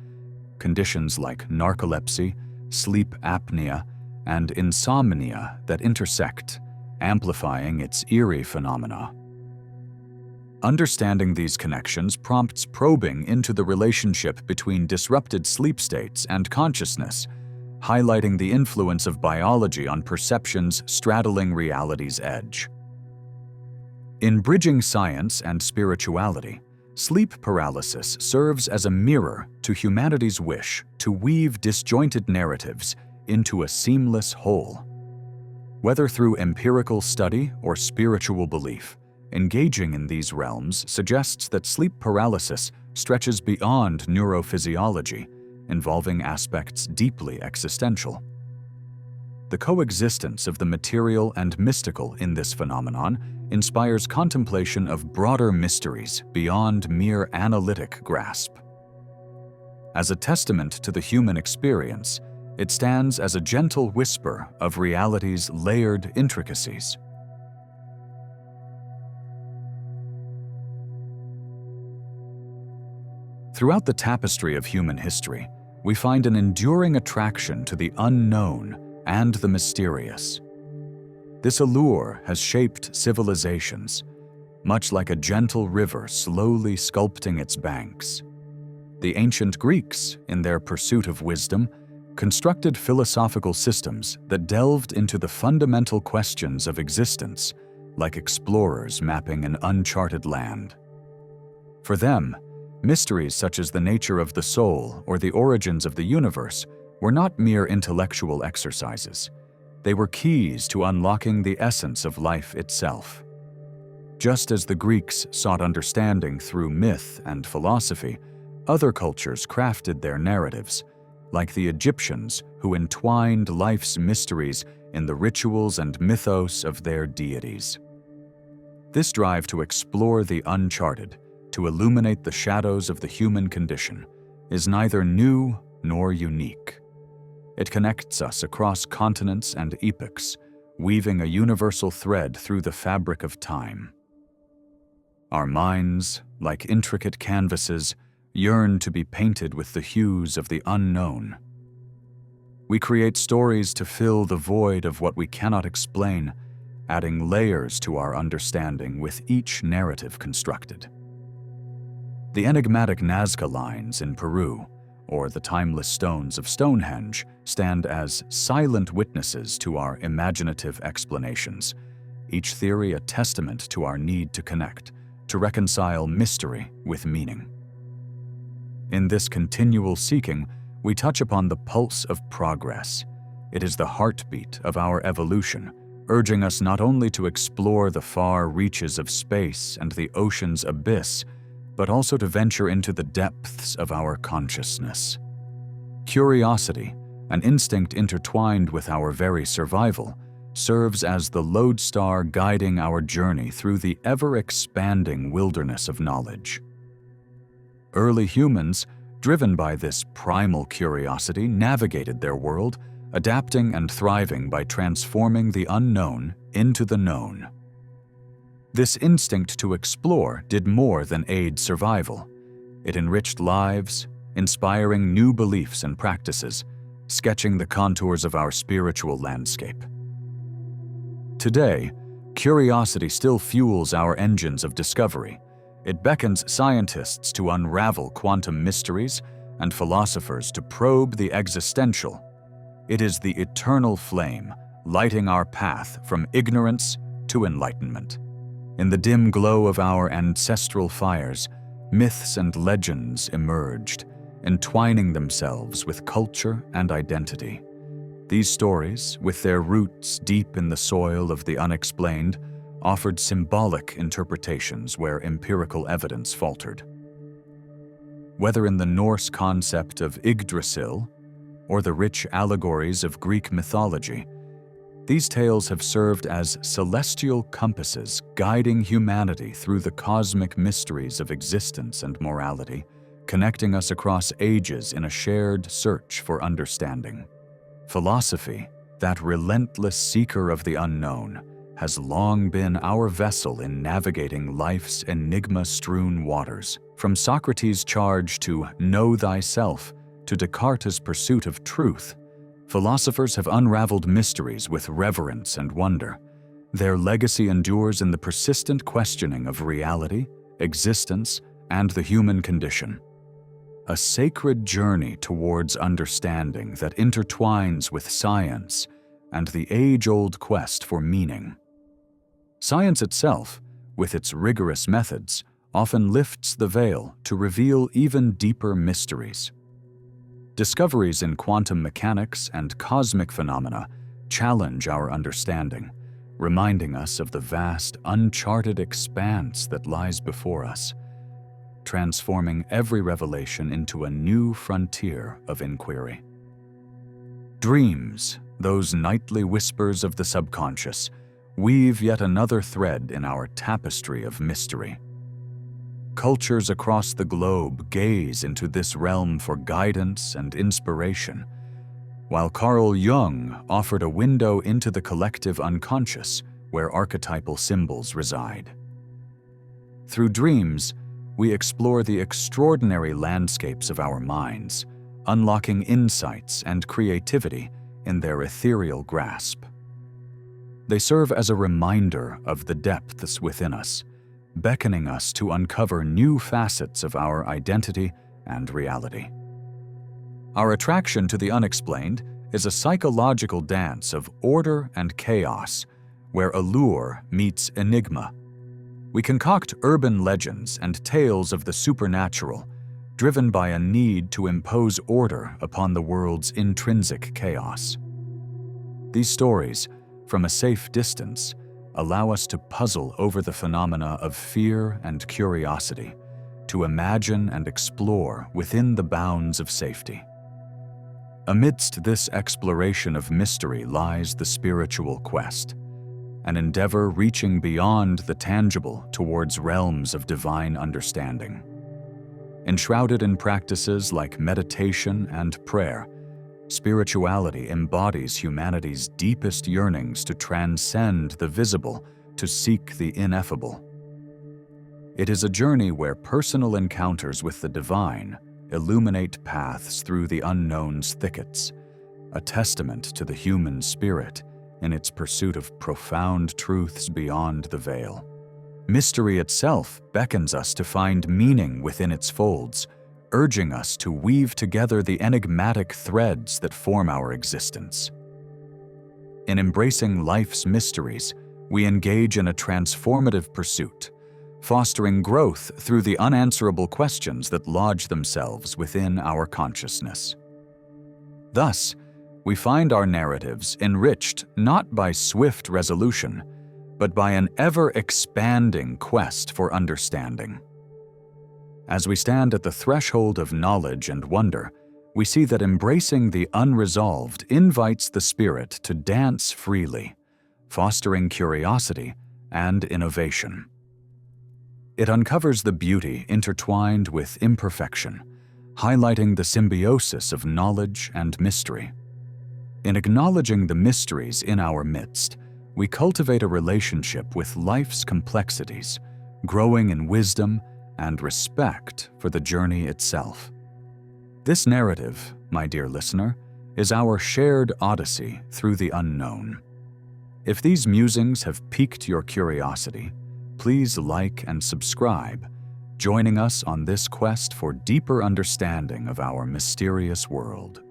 Conditions like narcolepsy, sleep apnea, and insomnia that intersect, amplifying its eerie phenomena. Understanding these connections prompts probing into the relationship between disrupted sleep states and consciousness, highlighting the influence of biology on perceptions straddling reality's edge. In bridging science and spirituality, sleep paralysis serves as a mirror to humanity's wish to weave disjointed narratives into a seamless whole. Whether through empirical study or spiritual belief, engaging in these realms suggests that sleep paralysis stretches beyond neurophysiology, involving aspects deeply existential. The coexistence of the material and mystical in this phenomenon inspires contemplation of broader mysteries beyond mere analytic grasp. As a testament to the human experience, it stands as a gentle whisper of reality's layered intricacies. Throughout the tapestry of human history, we find an enduring attraction to the unknown and the mysterious. This allure has shaped civilizations, much like a gentle river slowly sculpting its banks. The ancient Greeks, in their pursuit of wisdom, constructed philosophical systems that delved into the fundamental questions of existence, like explorers mapping an uncharted land. For them, mysteries such as the nature of the soul or the origins of the universe were not mere intellectual exercises. They were keys to unlocking the essence of life itself. Just as the Greeks sought understanding through myth and philosophy, other cultures crafted their narratives, like the Egyptians who entwined life's mysteries in the rituals and mythos of their deities. This drive to explore the uncharted, to illuminate the shadows of the human condition, is neither new nor unique. It connects us across continents and epochs, weaving a universal thread through the fabric of time. Our minds, like intricate canvases, yearn to be painted with the hues of the unknown. We create stories to fill the void of what we cannot explain, adding layers to our understanding with each narrative constructed. The enigmatic Nazca lines in Peru, or the timeless stones of Stonehenge, stand as silent witnesses to our imaginative explanations, each theory a testament to our need to connect, to reconcile mystery with meaning. In this continual seeking, we touch upon the pulse of progress. It is the heartbeat of our evolution, urging us not only to explore the far reaches of space and the ocean's abyss, but also to venture into the depths of our consciousness. Curiosity, an instinct intertwined with our very survival, serves as the lodestar guiding our journey through the ever-expanding wilderness of knowledge. Early humans, driven by this primal curiosity, navigated their world, adapting and thriving by transforming the unknown into the known. This instinct to explore did more than aid survival. It enriched lives, inspiring new beliefs and practices, sketching the contours of our spiritual landscape. Today, curiosity still fuels our engines of discovery. It beckons scientists to unravel quantum mysteries and philosophers to probe the existential. It is the eternal flame, lighting our path from ignorance to enlightenment. In the dim glow of our ancestral fires, myths and legends emerged, entwining themselves with culture and identity. These stories, with their roots deep in the soil of the unexplained, offered symbolic interpretations where empirical evidence faltered. Whether in the Norse concept of Yggdrasil or the rich allegories of Greek mythology, these tales have served as celestial compasses guiding humanity through the cosmic mysteries of existence and morality, connecting us across ages in a shared search for understanding. Philosophy, that relentless seeker of the unknown, has long been our vessel in navigating life's enigma-strewn waters. From Socrates' charge to know thyself to Descartes' pursuit of truth, philosophers have unraveled mysteries with reverence and wonder. Their legacy endures in the persistent questioning of reality, existence, and the human condition. A sacred journey towards understanding that intertwines with science and the age-old quest for meaning. Science itself, with its rigorous methods, often lifts the veil to reveal even deeper mysteries. Discoveries in quantum mechanics and cosmic phenomena challenge our understanding, reminding us of the vast, uncharted expanse that lies before us, transforming every revelation into a new frontier of inquiry. Dreams, those nightly whispers of the subconscious, weave yet another thread in our tapestry of mystery. Cultures across the globe gaze into this realm for guidance and inspiration, while Carl Jung offered a window into the collective unconscious where archetypal symbols reside. Through dreams, we explore the extraordinary landscapes of our minds, unlocking insights and creativity in their ethereal grasp. They serve as a reminder of the depths within us, beckoning us to uncover new facets of our identity and reality. Our attraction to the unexplained is a psychological dance of order and chaos, where allure meets enigma. We concoct urban legends and tales of the supernatural, driven by a need to impose order upon the world's intrinsic chaos. These stories, from a safe distance, allow us to puzzle over the phenomena of fear and curiosity, to imagine and explore within the bounds of safety. Amidst this exploration of mystery lies the spiritual quest, an endeavor reaching beyond the tangible towards realms of divine understanding. Enshrouded in practices like meditation and prayer, spirituality embodies humanity's deepest yearnings to transcend the visible, to seek the ineffable. It is a journey where personal encounters with the divine illuminate paths through the unknown's thickets, a testament to the human spirit in its pursuit of profound truths beyond the veil. Mystery itself beckons us to find meaning within its folds, urging us to weave together the enigmatic threads that form our existence. In embracing life's mysteries, we engage in a transformative pursuit, fostering growth through the unanswerable questions that lodge themselves within our consciousness. Thus, we find our narratives enriched not by swift resolution, but by an ever-expanding quest for understanding. As we stand at the threshold of knowledge and wonder, we see that embracing the unresolved invites the spirit to dance freely, fostering curiosity and innovation. It uncovers the beauty intertwined with imperfection, highlighting the symbiosis of knowledge and mystery. In acknowledging the mysteries in our midst, we cultivate a relationship with life's complexities, growing in wisdom and respect for the journey itself. This narrative, my dear listener, is our shared odyssey through the unknown. If these musings have piqued your curiosity, please like and subscribe, joining us on this quest for deeper understanding of our mysterious world.